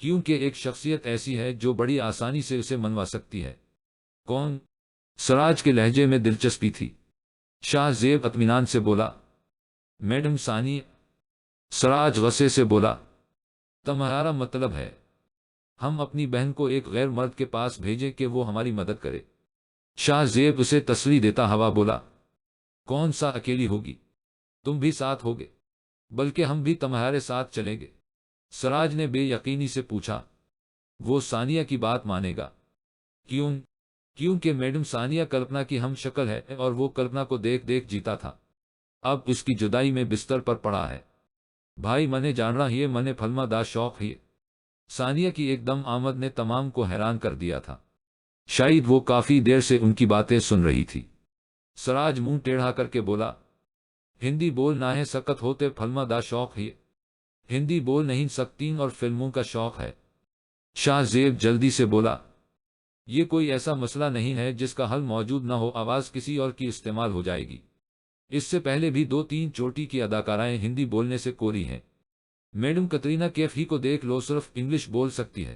کیونکہ ایک شخصیت ایسی ہے جو بڑی آسانی سے اسے منوا سکتی ہے۔ کون؟ سراج کے لہجے میں دلچسپی تھی۔ شاہ زیب اطمینان سے بولا، میڈم ثانیہ۔ سراج غصے سے بولا، تمہارا مطلب ہے ہم اپنی بہن کو ایک غیر مرد کے پاس بھیجیں کہ وہ ہماری مدد کرے؟ شاہ زیب اسے تسلی دیتا ہوا بولا، کون سا اکیلی ہوگی، تم بھی ساتھ ہوگے، بلکہ ہم بھی تمہارے ساتھ چلیں گے۔ سراج نے بے یقینی سے پوچھا، وہ ثانیہ کی بات مانے گا؟ کیوں؟ کیونکہ میڈم ثانیہ کلپنا کی ہم شکل ہے اور وہ کلپنا کو دیکھ دیکھ جیتا تھا، اب اس کی جدائی میں بستر پر پڑا ہے۔ بھائی منے جاننا ہی منے پھلما دا شوق ہی۔ ثانیہ کی ایک دم آمد نے تمام کو حیران کر دیا تھا، شاید وہ کافی دیر سے ان کی باتیں سن رہی تھی۔ سراج منہ ٹیڑھا کر کے بولا، ہندی بول نہ ہے سکت ہوتے پھلما دا شوق ہی، ہندی بول نہیں سکتین اور فلموں کا شوق ہے۔ شاہ زیب جلدی سے بولا، یہ کوئی ایسا مسئلہ نہیں ہے جس کا حل موجود نہ ہو، آواز کسی اور کی استعمال ہو جائے گی۔ اس سے پہلے بھی 2-3 چوٹی کی اداکارائیں ہندی بولنے سے کوری ہیں۔ میڈم کترینہ کیف ہی کو دیکھ لو، صرف انگلش بول سکتی ہے۔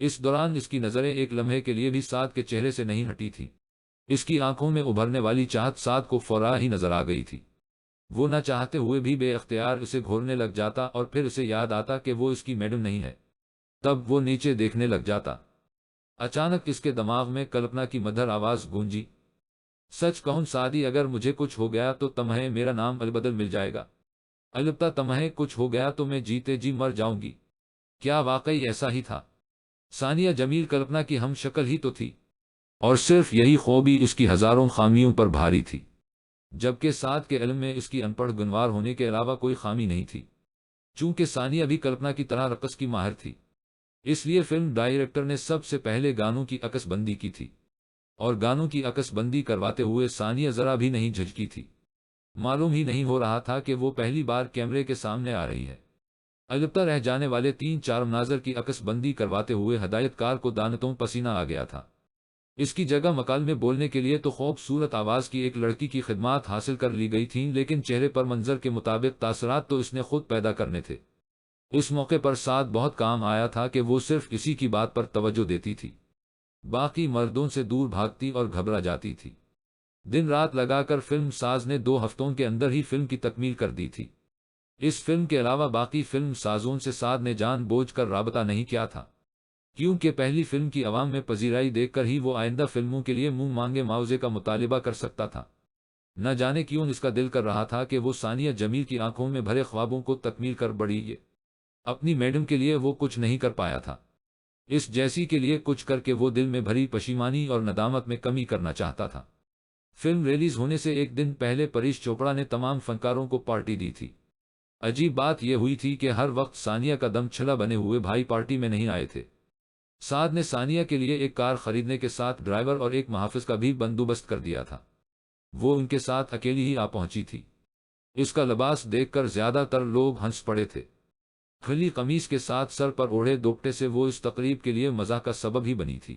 اس دوران اس کی نظریں ایک لمحے کے لیے بھی سعد کے چہرے سے نہیں ہٹی تھیں۔ اس کی آنکھوں میں ابھرنے والی چاہت سعد کو فوراً ہی نظر آ گئی تھی۔ وہ نہ چاہتے ہوئے بھی بے اختیار اسے گھورنے لگ جاتا اور پھر اسے یاد آتا کہ وہ اس کی میڈم نہیں ہے۔ تب وہ نیچے دیکھنے لگ جاتا۔ اچانک اس کے دماغ میں کلپنا کی مدھر آواز گونجی، سچ کہوں سعدی، اگر مجھے کچھ ہو گیا تو تمہیں میرا نام البدل مل جائے گا، البتہ تمہیں کچھ ہو گیا تو میں جیتے جی مر جاؤں گی۔ کیا واقعی ایسا ہی تھا؟ ثانیہ جمیل کلپنا کی ہم شکل ہی تو تھی، اور صرف یہی خوبی اس کی ہزاروں خامیوں پر بھاری تھی، جبکہ سعد کے علم میں اس کی ان پڑھ گنوار ہونے کے علاوہ کوئی خامی نہیں تھی۔ چونکہ ثانیہ بھی کلپنا کی طرح رقص کی ماہر تھی، اس لیے فلم ڈائریکٹر نے سب سے پہلے گانوں کی عکس بندی کی تھی، اور گانوں کی عکس بندی کرواتے ہوئے ثانیہ ذرا بھی نہیں جھجکی تھی۔ معلوم ہی نہیں ہو رہا تھا کہ وہ پہلی بار کیمرے کے سامنے آ رہی ہے۔ البتہ رہ جانے والے 3-4 مناظر کی عکس بندی کرواتے ہوئے ہدایت کار کو دانتوں پسینہ آ گیا تھا۔ اس کی جگہ مکالمے بولنے کے لیے تو خوبصورت آواز کی ایک لڑکی کی خدمات حاصل کر لی گئی تھیں، لیکن چہرے پر منظر کے مطابق تاثرات تو اس نے خود پیدا کرنے تھے۔ اس موقع پر سعد بہت کام آیا تھا کہ وہ صرف اسی کی بات پر توجہ دیتی تھی، باقی مردوں سے دور بھاگتی اور گھبرا جاتی تھی۔ دن رات لگا کر فلم ساز نے 2 ہفتوں کے اندر ہی فلم کی تکمیل کر دی تھی۔ اس فلم کے علاوہ باقی فلم سازوں سے سعد نے جان بوجھ کر رابطہ نہیں کیا تھا، کیونکہ پہلی فلم کی عوام میں پذیرائی دیکھ کر ہی وہ آئندہ فلموں کے لیے منہ مانگے معاوضے کا مطالبہ کر سکتا تھا۔ نہ جانے کیوں اس کا دل کر رہا تھا کہ وہ ثانیہ جمیل کی آنکھوں میں بھرے خوابوں کو تکمیل کر بڑی یہ اپنی میڈم کے لیے وہ کچھ نہیں کر پایا تھا، اس جیسی کے لیے کچھ کر کے وہ دل میں بھری پشیمانی اور ندامت میں کمی کرنا چاہتا تھا۔ فلم ریلیز ہونے سے ایک دن پہلے پریش چوپڑا نے تمام فنکاروں کو پارٹی دی تھی۔ عجیب بات یہ ہوئی تھی کہ ہر وقت ثانیہ کا دم چھلا بنے ہوئے بھائی پارٹی میں نہیں آئے تھے۔ سعد نے ثانیہ کے لیے ایک کار خریدنے کے ساتھ ڈرائیور اور ایک محافظ کا بھی بندوبست کر دیا تھا۔ وہ ان کے ساتھ اکیلی ہی آ پہنچی تھی۔ اس کا لباس دیکھ کر زیادہ تر لوگ ہنس پڑے تھے۔ کھلی قمیص کے ساتھ سر پر اوڑھے دوپٹے سے وہ اس تقریب کے لیے مزاح کا سبب ہی بنی تھی،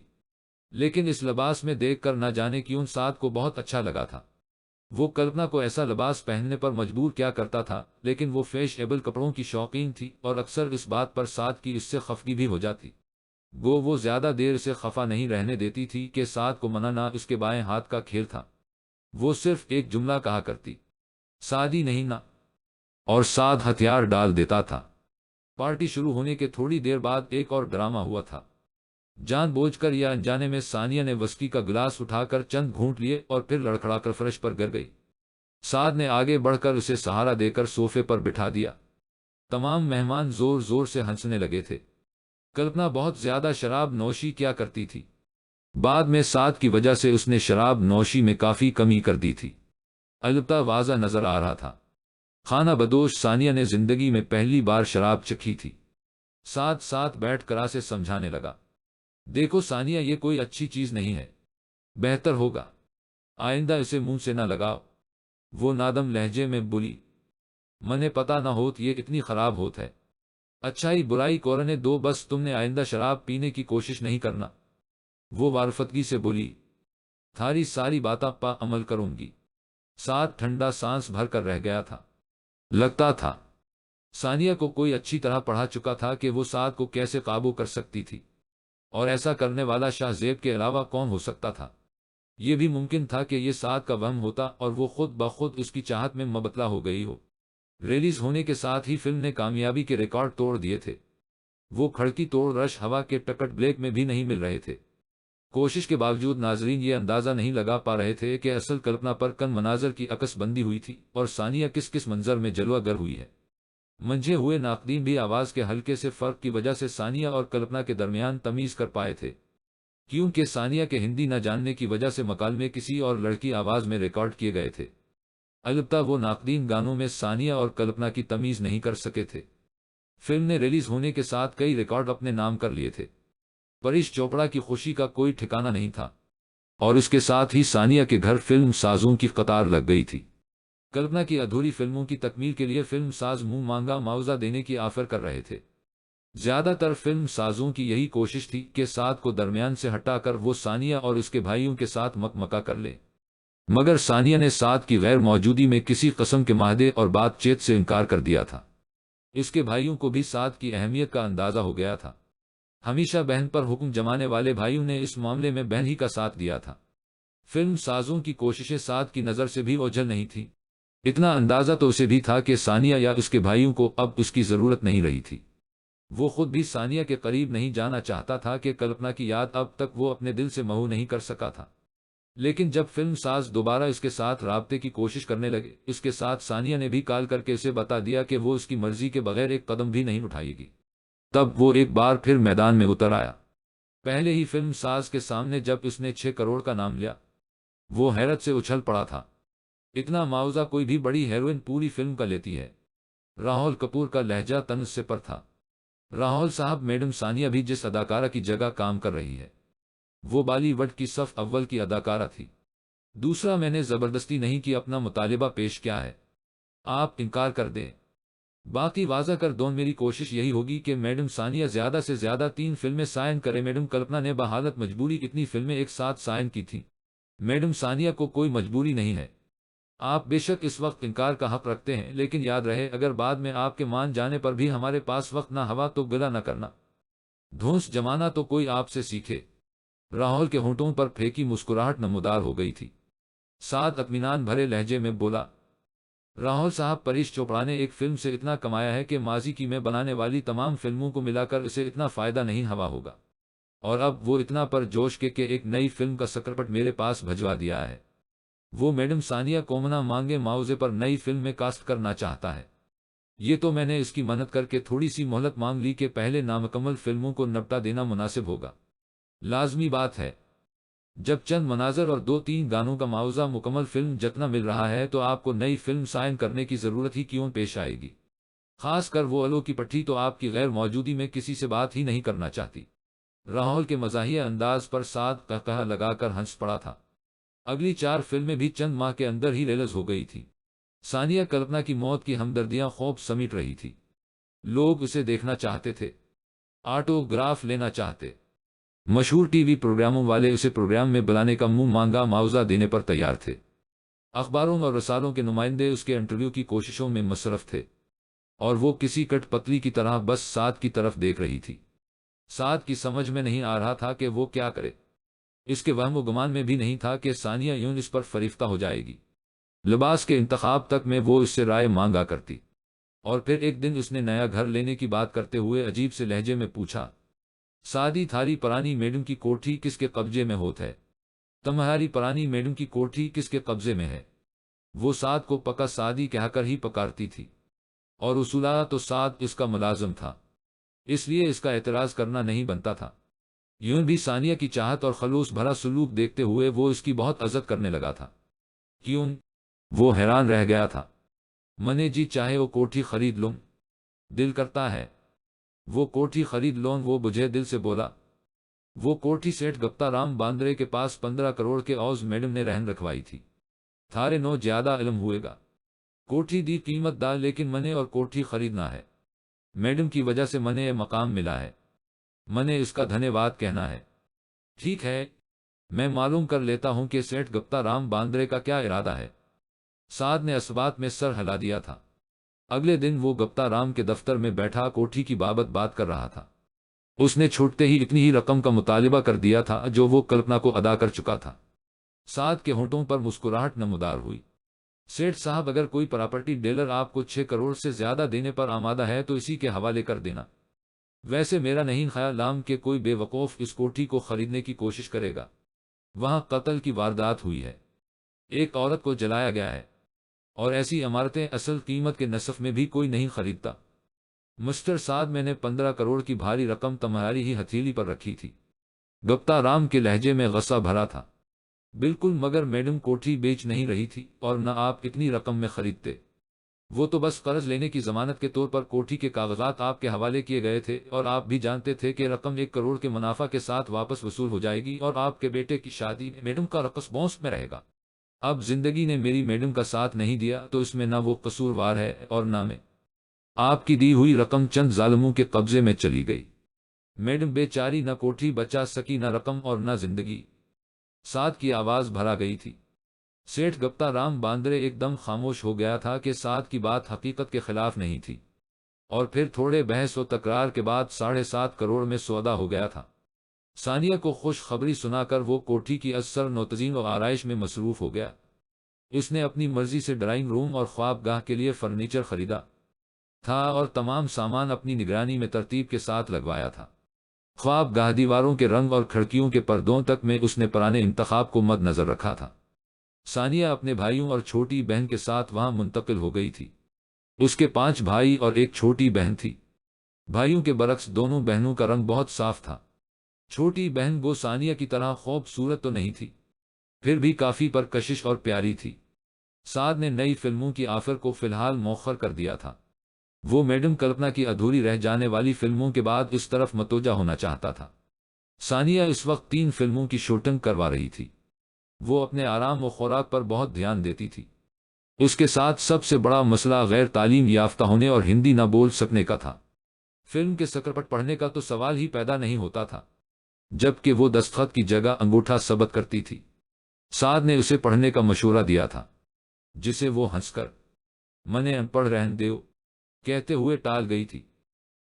لیکن اس لباس میں دیکھ کر نہ جانے کیوں سعد کو بہت اچھا لگا تھا۔ وہ کلپنا کو ایسا لباس پہننے پر مجبور کیا کرتا تھا، لیکن وہ فیشنیبل کپڑوں کی شوقین تھی اور اکثر اس بات پر سعد کی اس سے خفگی بھی ہو جاتی۔ وہ زیادہ دیر سے خفا نہیں رہنے دیتی تھی کہ سعد کو منانا اس کے بائیں ہاتھ کا کھیل تھا۔ وہ صرف ایک جملہ کہا کرتی، سعدی نہیں نا، اور سعد ہتھیار ڈال دیتا تھا۔ پارٹی شروع ہونے کے تھوڑی دیر بعد ایک اور ڈرامہ ہوا تھا۔ جان بوجھ کر یا انجانے میں ثانیہ نے وسکی کا گلاس اٹھا کر چند گھونٹ لیے اور پھر لڑکھڑا کر فرش پر گر گئی۔ سعد نے آگے بڑھ کر اسے سہارا دے کر صوفے پر بٹھا دیا۔ تمام مہمان زور زور سے ہنسنے لگے تھے۔ کلپنا بہت زیادہ شراب نوشی کیا کرتی تھی، بعد میں سعد کی وجہ سے اس نے شراب نوشی میں کافی کمی کر دی تھی، البتہ واضح نظر آ رہا تھا۔ خانہ بدوش ثانیہ نے زندگی میں پہلی بار شراب چکھی تھی۔ سعد ساتھ بیٹھ کر اسے سمجھانے لگا، دیکھو ثانیہ، یہ کوئی اچھی چیز نہیں ہے، بہتر ہوگا آئندہ اسے منہ سے نہ لگاؤ۔ وہ نادم لہجے میں بولی، منے پتہ نہ ہوت یہ اتنی خراب ہوت ہے، اچھائی برائی کورنے دو، بس تم نے آئندہ شراب پینے کی کوشش نہیں کرنا۔ وہ وارفتگی سے بولی، تھاری ساری باتاں پا عمل کروں گی۔ سعد ٹھنڈا سانس بھر کر رہ گیا تھا۔ لگتا تھا ثانیہ کو کوئی اچھی طرح پڑھا چکا تھا کہ وہ سعد کو کیسے قابو کر سکتی تھی، اور ایسا کرنے والا شاہ زیب کے علاوہ کون ہو سکتا تھا۔ یہ بھی ممکن تھا کہ یہ سعد کا وہم ہوتا اور وہ خود بخود اس کی چاہت میں مبتلا ہو گئی ہو۔ ریلیز ہونے کے ساتھ ہی فلم نے کامیابی کے ریکارڈ توڑ دیے تھے۔ وہ کھڑکی توڑ رش ہوا کے ٹکٹ بلیک میں بھی نہیں مل رہے تھے۔ کوشش کے باوجود ناظرین یہ اندازہ نہیں لگا پا رہے تھے کہ اصل کلپنا پر کن مناظر کی عکس بندی ہوئی تھی اور ثانیہ کس کس منظر میں جلوہ گر ہوئی ہے۔ منجھے ہوئے ناقدین بھی آواز کے ہلکے سے فرق کی وجہ سے ثانیہ اور کلپنا کے درمیان تمیز کر پائے تھے، کیونکہ ثانیہ کے ہندی نہ جاننے کی وجہ سے مکالمے کسی اور لڑکی آواز میں ریکارڈ کیے گئے تھے۔ البتہ وہ ناقدین گانوں میں ثانیہ اور کلپنا کی تمیز نہیں کر سکے تھے۔ فلم نے ریلیز ہونے کے ساتھ کئی ریکارڈ اپنے نام کر لیے تھے۔ پریش چوپڑا کی خوشی کا کوئی ٹھکانہ نہیں تھا، اور اس کے ساتھ ہی ثانیہ کے گھر فلم سازوں کی قطار لگ گئی تھی۔ کلپنا کی ادھوری فلموں کی تکمیل کے لیے فلم ساز منہ مانگا معاوضہ دینے کی آفر کر رہے تھے۔ زیادہ تر فلم سازوں کی یہی کوشش تھی کہ سعد کو درمیان سے ہٹا کر وہ ثانیہ اور اس کے بھائیوں کے ساتھ مکمکا کر لے، مگر ثانیہ نے سعد کی غیر موجودی میں کسی قسم کے معاہدے اور بات چیت سے انکار کر دیا تھا۔ اس کے بھائیوں کو بھی سعد کی اہمیت کا اندازہ ہو گیا تھا۔ ہمیشہ بہن پر حکم جمانے والے بھائیوں نے اس معاملے میں بہن ہی کا ساتھ دیا تھا۔ فلم سازوں کی کوششیں سعد کی نظر سے بھی اوجھل نہیں تھی۔ اتنا اندازہ تو اسے بھی تھا کہ ثانیہ یا اس کے بھائیوں کو اب اس کی ضرورت نہیں رہی تھی۔ وہ خود بھی ثانیہ کے قریب نہیں جانا چاہتا تھا کہ کلپنا کی یاد اب تک وہ اپنے دل سے محو نہیں کر سکا تھا۔ لیکن جب فلم ساز دوبارہ اس کے ساتھ رابطے کی کوشش کرنے لگے، اس کے ساتھ ثانیہ نے بھی کال کر کے اسے بتا دیا کہ وہ اس کی مرضی کے بغیر ایک قدم بھی نہیں اٹھائے گی، تب وہ ایک بار پھر میدان میں اتر آیا۔ پہلے ہی فلم ساز کے سامنے جب اس نے 6 کروڑ کا نام لیا، وہ حیرت سے اچھل پڑا تھا۔ اتنا معاوضہ کوئی بھی بڑی ہیروئن پوری فلم کا لیتی ہے۔ راہول کپور کا لہجہ طنز سے پر تھا۔ راہول صاحب، میڈم ثانیہ بھی جس اداکارہ کی جگہ کام کر رہی ہے، وہ بالی ووڈ کی صف اول کی اداکارہ تھی۔ دوسرا، میں نے زبردستی نہیں کی اپنا مطالبہ پیش کیا ہے، آپ انکار کر دیں۔ باقی واضح کر دوں، میری کوشش یہی ہوگی کہ میڈم ثانیہ زیادہ سے زیادہ 3 فلمیں سائن کرے۔ میڈم کلپنا نے بحالت مجبوری اتنی فلمیں ایک ساتھ سائن کی تھیں۔ میڈم ثانیہ کو کوئی مجبوری نہیں ہے۔ آپ بے شک اس وقت انکار کا حق رکھتے ہیں، لیکن یاد رہے اگر بعد میں آپ کے مان جانے پر بھی ہمارے پاس وقت نہ ہوا تو گلہ نہ کرنا۔ دھونس جمانا تو کوئی آپ سے سیکھے۔ راہول کے ہونٹوں پر پھیکی مسکراہٹ نمودار ہو گئی تھی۔ سعد اطمینان بھرے لہجے میں بولا، راہول صاحب، پریش چوپڑا نے ایک فلم سے اتنا کمایا ہے کہ ماضی کی میں بنانے والی تمام فلموں کو ملا کر اسے اتنا فائدہ نہیں ہوا ہوگا، اور اب وہ اتنا پر جوش کے ایک نئی فلم کا سکرپٹ میرے پاس بھجوا دیا ہے۔ وہ میڈم ثانیہ کومنا مانگے معاوضے پر نئی فلم میں کاسٹ کرنا چاہتا ہے۔ یہ تو میں نے اس کی منت کر کے تھوڑی سی مہلت مانگ لی کہ پہلے نامکمل فلموں کو نپٹا دینا مناسب ہوگا۔ لازمی بات ہے، جب چند مناظر اور 2-3 گانوں کا معاوضہ مکمل فلم جتنا مل رہا ہے تو آپ کو نئی فلم سائن کرنے کی ضرورت ہی کیوں پیش آئے گی؟ خاص کر وہ الو کی پٹھی تو آپ کی غیر موجودی میں کسی سے بات ہی نہیں کرنا چاہتی۔ راہول کے مزاحیہ انداز پر سعد قہقہہ لگا کر ہنس پڑا تھا۔ اگلی 4 فلمیں بھی چند ماہ کے اندر ہی ریلیز ہو گئی تھی۔ ثانیہ کلپنا کی موت کی ہمدردیاں خوب سمیٹ رہی تھی۔ لوگ اسے دیکھنا چاہتے تھے، آٹوگراف لینا چاہتے۔ مشہور ٹی وی پروگراموں والے اسے پروگرام میں بلانے کا منہ مانگا معاوضہ دینے پر تیار تھے۔ اخباروں اور رسالوں کے نمائندے اس کے انٹرویو کی کوششوں میں مصروف تھے، اور وہ کسی کٹ پتلی کی طرح بس سعد کی طرف دیکھ رہی تھی۔ سعد کی سمجھ میں نہیں آ رہا تھا کہ وہ کیا کرے۔ اس کے وہم و گمان میں بھی نہیں تھا کہ ثانیہ یوں اس پر فریفتہ ہو جائے گی۔ لباس کے انتخاب تک میں وہ اس سے رائے مانگا کرتی، اور پھر ایک دن اس نے نیا گھر لینے کی بات کرتے ہوئے عجیب سے لہجے میں پوچھا، سادی تھاری پرانی میڈم کی کوٹھی کس کے قبضے میں ہوت ہے؟ تمہاری پرانی میڈم کی کوٹھی کس کے قبضے میں ہے؟ وہ سعد کو پکا سعدی کہہ کر ہی پکارتی تھی، اور اصولہ تو سعد اس کا ملازم تھا، اس لیے اس کا اعتراض کرنا نہیں بنتا تھا۔ یوں بھی ثانیہ کی چاہت اور خلوص بھرا سلوک دیکھتے ہوئے وہ اس کی بہت عزت کرنے لگا تھا۔ کیوں؟ وہ حیران رہ گیا تھا۔ منے جی چاہے وہ کوٹھی خرید لوں، دل کرتا ہے وہ کوٹھی خرید لوں۔ وہ بجھے دل سے بولا، وہ کوٹھی سیٹھ گپتا رام باندرے کے پاس 15 کروڑ کے عوض میڈم نے رہن رکھوائی تھی۔ تھارے نو زیادہ علم ہوئے گا، کوٹھی دی قیمت دا، لیکن منے اور کوٹھی خریدنا ہے۔ میڈم کی وجہ سے منے یہ مقام ملا ہے، منے اس کا دھنیہ واد کہنا ہے۔ ٹھیک ہے، میں معلوم کر لیتا ہوں کہ سیٹھ گپتا رام باندرے کا کیا ارادہ ہے۔ سعد نے اسبات میں سر ہلا دیا تھا۔ اگلے دن وہ گپتا رام کے دفتر میں بیٹھا کوٹھی کی بابت بات کر رہا تھا۔ اس نے چھوٹتے ہی اتنی ہی رقم کا مطالبہ کر دیا تھا جو وہ کلپنا کو ادا کر چکا تھا۔ سعد کے ہونٹوں پر مسکراہٹ نمودار ہوئی۔ سیٹھ صاحب، اگر کوئی پراپرٹی ڈیلر آپ کو 6 کروڑ سے زیادہ دینے پر آمادہ ہے تو اسی کے حوالے کر دینا۔ ویسے میرا نہیں خیال عام کہ کوئی بے وقوف اس کوٹھی کو خریدنے کی کوشش کرے گا۔ وہاں قتل کی واردات ہوئی ہے، ایک عورت کو جلایا گیا ہے، اور ایسی عمارتیں اصل قیمت کے نصف میں بھی کوئی نہیں خریدتا۔ مسٹر سعد، میں نے 15 کروڑ کی بھاری رقم تمہاری ہی ہتھیلی پر رکھی تھی۔ گپتا رام کے لہجے میں غصہ بھرا تھا۔ بالکل، مگر میڈم کوٹھی بیچ نہیں رہی تھی اور نہ آپ اتنی رقم میں خریدتے۔ وہ تو بس قرض لینے کی ضمانت کے طور پر کوٹھی کے کاغذات آپ کے حوالے کیے گئے تھے، اور آپ بھی جانتے تھے کہ رقم 1 کروڑ کے منافع کے ساتھ واپس وصول ہو جائے گی، اور آپ کے بیٹے کی شادی میں میڈم کا رقص بونس میں رہے گا۔ اب زندگی نے میری میڈم کا ساتھ نہیں دیا تو اس میں نہ وہ قصوروار ہے اور نہ میں۔ آپ کی دی ہوئی رقم چند ظالموں کے قبضے میں چلی گئی۔ میڈم بیچاری نہ کوٹھی بچا سکی، نہ رقم اور نہ زندگی۔ سعد کی آواز بھرا گئی تھی۔ سیٹھ گپتا رام باندرے ایک دم خاموش ہو گیا تھا کہ سعد کی بات حقیقت کے خلاف نہیں تھی، اور پھر تھوڑے بحث و تکرار کے بعد 7.5 کروڑ میں سودا ہو گیا تھا۔ ثانیہ کو خوش خبری سنا کر وہ کوٹھی کی اثر نوتزین و آرائش میں مصروف ہو گیا۔ اس نے اپنی مرضی سے ڈرائنگ روم اور خواب گاہ کے لیے فرنیچر خریدا تھا اور تمام سامان اپنی نگرانی میں ترتیب کے ساتھ لگوایا تھا۔ خواب گاہ دیواروں کے رنگ اور کھڑکیوں کے پردوں تک میں اس نے پرانے انتخاب کو مد نظر رکھا تھا۔ ثانیہ اپنے بھائیوں اور چھوٹی بہن کے ساتھ وہاں منتقل ہو گئی تھی۔ اس کے 5 بھائی اور ایک چھوٹی بہن تھی۔ بھائیوں کے برعکس دونوں بہنوں کا رنگ بہت صاف تھا۔ چھوٹی بہن وہ ثانیہ کی طرح خوبصورت تو نہیں تھی، پھر بھی کافی پرکشش اور پیاری تھی۔ سعد نے نئی فلموں کی آفر کو فی الحال مؤخر کر دیا تھا۔ وہ میڈم کلپنا کی ادھوری رہ جانے والی فلموں کے بعد اس طرف متوجہ ہونا چاہتا تھا۔ ثانیہ اس وقت 3 فلموں کی شوٹنگ کروا رہی تھی۔ وہ اپنے آرام و خوراک پر بہت دھیان دیتی تھی۔ اس کے ساتھ سب سے بڑا مسئلہ غیر تعلیم یافتہ ہونے اور ہندی نہ بول سکنے کا تھا۔ فلم کے سکرپٹ پڑھنے کا تو سوال ہی پیدا نہیں ہوتا تھا، جبکہ وہ دستخط کی جگہ انگوٹھا ثبت کرتی تھی۔ سعد نے اسے پڑھنے کا مشورہ دیا تھا، جسے وہ ہنس کر "منے ان پڑھ رہن دیو" کہتے ہوئے ٹال گئی تھی۔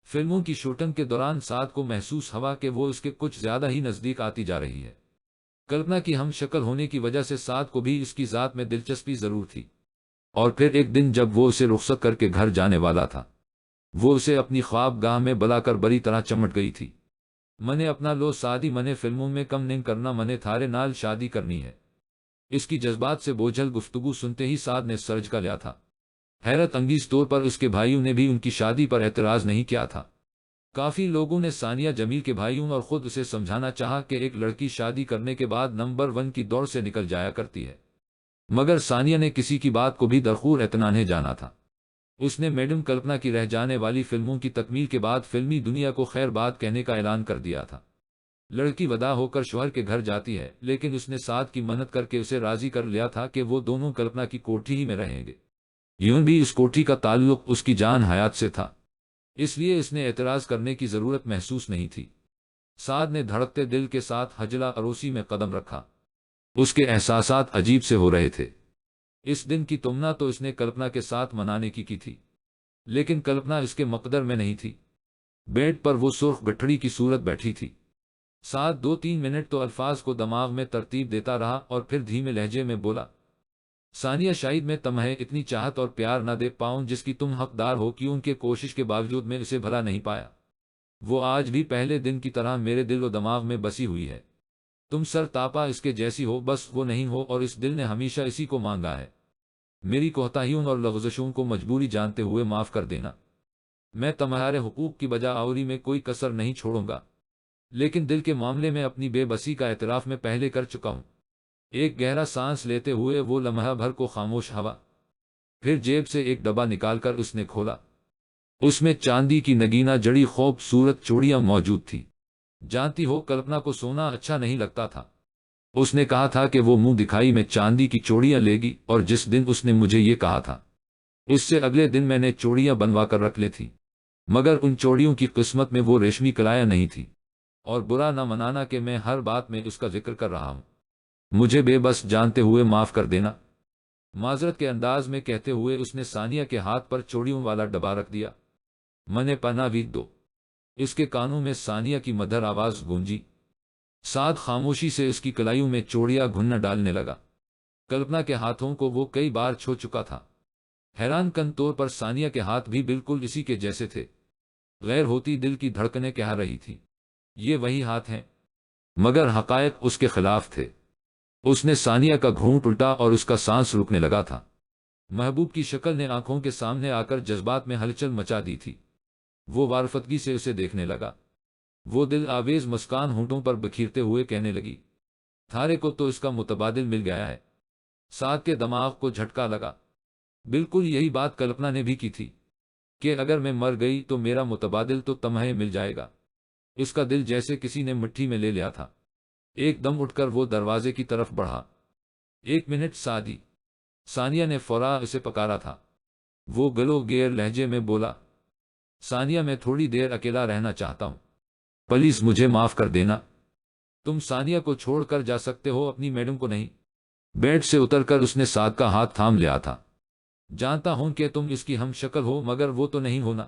فلموں کی شوٹنگ کے دوران سعد کو محسوس ہوا کہ وہ اس کے کچھ زیادہ ہی نزدیک آتی جا رہی ہے۔ کلپنا کی ہم شکل ہونے کی وجہ سے سعد کو بھی اس کی ذات میں دلچسپی ضرور تھی، اور پھر ایک دن جب وہ اسے رخصت کر کے گھر جانے والا تھا، وہ اسے اپنی خواب گاہ میں بلا کر بری طرح چمٹ گئی تھی۔ "منے اپنا لو سادی، منے فلموں میں کم نہیں کرنا، منے تھارے نال شادی کرنی ہے"۔ اس کی جذبات سے بوجھل گفتگو سنتے ہی سعد نے سر جھکا لیا تھا۔ حیرت انگیز طور پر اس کے بھائیوں نے بھی ان کی شادی پر اعتراض نہیں کیا تھا۔ کافی لوگوں نے ثانیہ جمیل کے بھائیوں اور خود اسے سمجھانا چاہا کہ ایک لڑکی شادی کرنے کے بعد نمبر 1 کی دوڑ سے نکل جایا کرتی ہے، مگر ثانیہ نے کسی کی بات کو بھی درخور اطمینان جانا تھا۔ اس نے میڈم کلپنا کی رہ جانے والی فلموں کی تکمیل کے بعد فلمی دنیا کو خیر بات کہنے کا اعلان کر دیا تھا۔ لڑکی وداع ہو کر شوہر کے گھر جاتی ہے، لیکن اس نے سعد کی منت کر کے اسے راضی کر لیا تھا کہ وہ دونوں کلپنا کی کوٹھی ہی میں رہیں گے۔ یوں بھی اس کوٹھی کا تعلق اس کی جان حیات سے تھا، اس لیے اس نے اعتراض کرنے کی ضرورت محسوس نہیں تھی۔ سعد نے دھڑکتے دل کے ساتھ حجلہ اروسی میں قدم رکھا۔ اس کے احساسات عجیب سے ہو رہے تھے۔ اس دن کی تمنا تو اس نے کلپنا کے ساتھ منانے کی تھی، لیکن کلپنا اس کے مقدر میں نہیں تھی۔ بیڈ پر وہ سرخ گٹھڑی کی صورت بیٹھی تھی۔ سعد 2-3 منٹ تو الفاظ کو دماغ میں ترتیب دیتا رہا اور پھر دھیمے لہجے میں بولا، "ثانیہ، شاید میں تمہیں اتنی چاہت اور پیار نہ دے پاؤں جس کی تم حقدار ہو، کیوں کہ کوشش کے باوجود میں اسے بھلا نہیں پایا۔ وہ آج بھی پہلے دن کی طرح میرے دل و دماغ میں بسی ہوئی ہے۔ تم سر تاپا اس کے جیسی ہو، بس وہ نہیں ہو، اور اس دل نے ہمیشہ اسی کو مانگا ہے۔ میری کوتاہیوں اور لغزشوں کو مجبوری جانتے ہوئے معاف کر دینا۔ میں تمہارے حقوق کی بجا آوری میں کوئی کسر نہیں چھوڑوں گا، لیکن دل کے معاملے میں اپنی بے بسی کا اعتراف میں پہلے کر چکا ہوں"۔ ایک گہرا سانس لیتے ہوئے وہ لمحہ بھر کو خاموش ہوا، پھر جیب سے ایک ڈبہ نکال کر اس نے کھولا۔ اس میں چاندی کی نگینہ جڑی خوبصورت چوڑیاں موجود تھیں۔ جانتی ہو، کلپنا کو سونا اچھا نہیں لگتا تھا۔ اس نے کہا تھا کہ وہ منہ دکھائی میں چاندی کی چوڑیاں لے گی، اور جس دن اس نے مجھے یہ کہا تھا، اس سے اگلے دن میں نے چوڑیاں بنوا کر رکھ لی تھی، مگر ان چوڑیوں کی قسمت میں وہ ریشمی کلائیاں نہیں تھی۔ اور برا نہ منانا کہ میں ہر بات میں اس کا ذکر کر رہا ہوں، مجھے بے بس جانتے ہوئے معاف کر دینا۔ معذرت کے انداز میں کہتے ہوئے اس نے ثانیہ کے ہاتھ پر چوڑیوں والا ڈبہ رکھ دیا۔ "منے پنا وید دو"۔ اس کے کانوں میں ثانیہ کی مدھر آواز گونجی۔ سعد خاموشی سے اس کی کلائیوں میں چوڑیاں گھننا ڈالنے لگا۔ کلپنا کے ہاتھوں کو وہ کئی بار چھو چکا تھا۔ حیران کن طور پر ثانیہ کے ہاتھ بھی بالکل اسی کے جیسے تھے۔ غیر ہوتی دل کی دھڑکنیں کہہ رہی تھی، یہ وہی ہاتھ ہیں، مگر حقائق اس کے خلاف تھے۔ اس نے ثانیہ کا گھونٹ الٹا اور اس کا سانس رکنے لگا تھا۔ محبوب کی شکل نے آنکھوں کے سامنے آ کر جذبات میں ہلچل مچا دی تھی۔ وہ وارفتگی سے اسے دیکھنے لگا۔ وہ دل آویز مسکان ہونٹوں پر بکھیرتے ہوئے کہنے لگی، "تھارے کو تو اس کا متبادل مل گیا ہے"۔ سعد کے دماغ کو جھٹکا لگا۔ بالکل یہی بات کلپنا نے بھی کی تھی کہ اگر میں مر گئی تو میرا متبادل تو تمہیں مل جائے گا۔ اس کا دل جیسے کسی نے مٹھی میں لے لیا تھا۔ ایک دم اٹھ کر وہ دروازے کی طرف بڑھا۔ "ایک منٹ سعدی"۔ ثانیہ نے فوراً اسے پکارا تھا۔ وہ گلو گیر لہجے میں بولا، "ثانیہ، میں تھوڑی دیر اکیلا رہنا چاہتا ہوں، پلیز مجھے معاف کر دینا"۔ "تم ثانیہ کو چھوڑ کر جا سکتے ہو، اپنی میڈم کو نہیں"۔ بیڈ سے اتر کر اس نے سعد کا ہاتھ تھام لیا تھا۔ "جانتا ہوں کہ تم اس کی ہم شکل ہو، مگر وہ تو نہیں ہونا"۔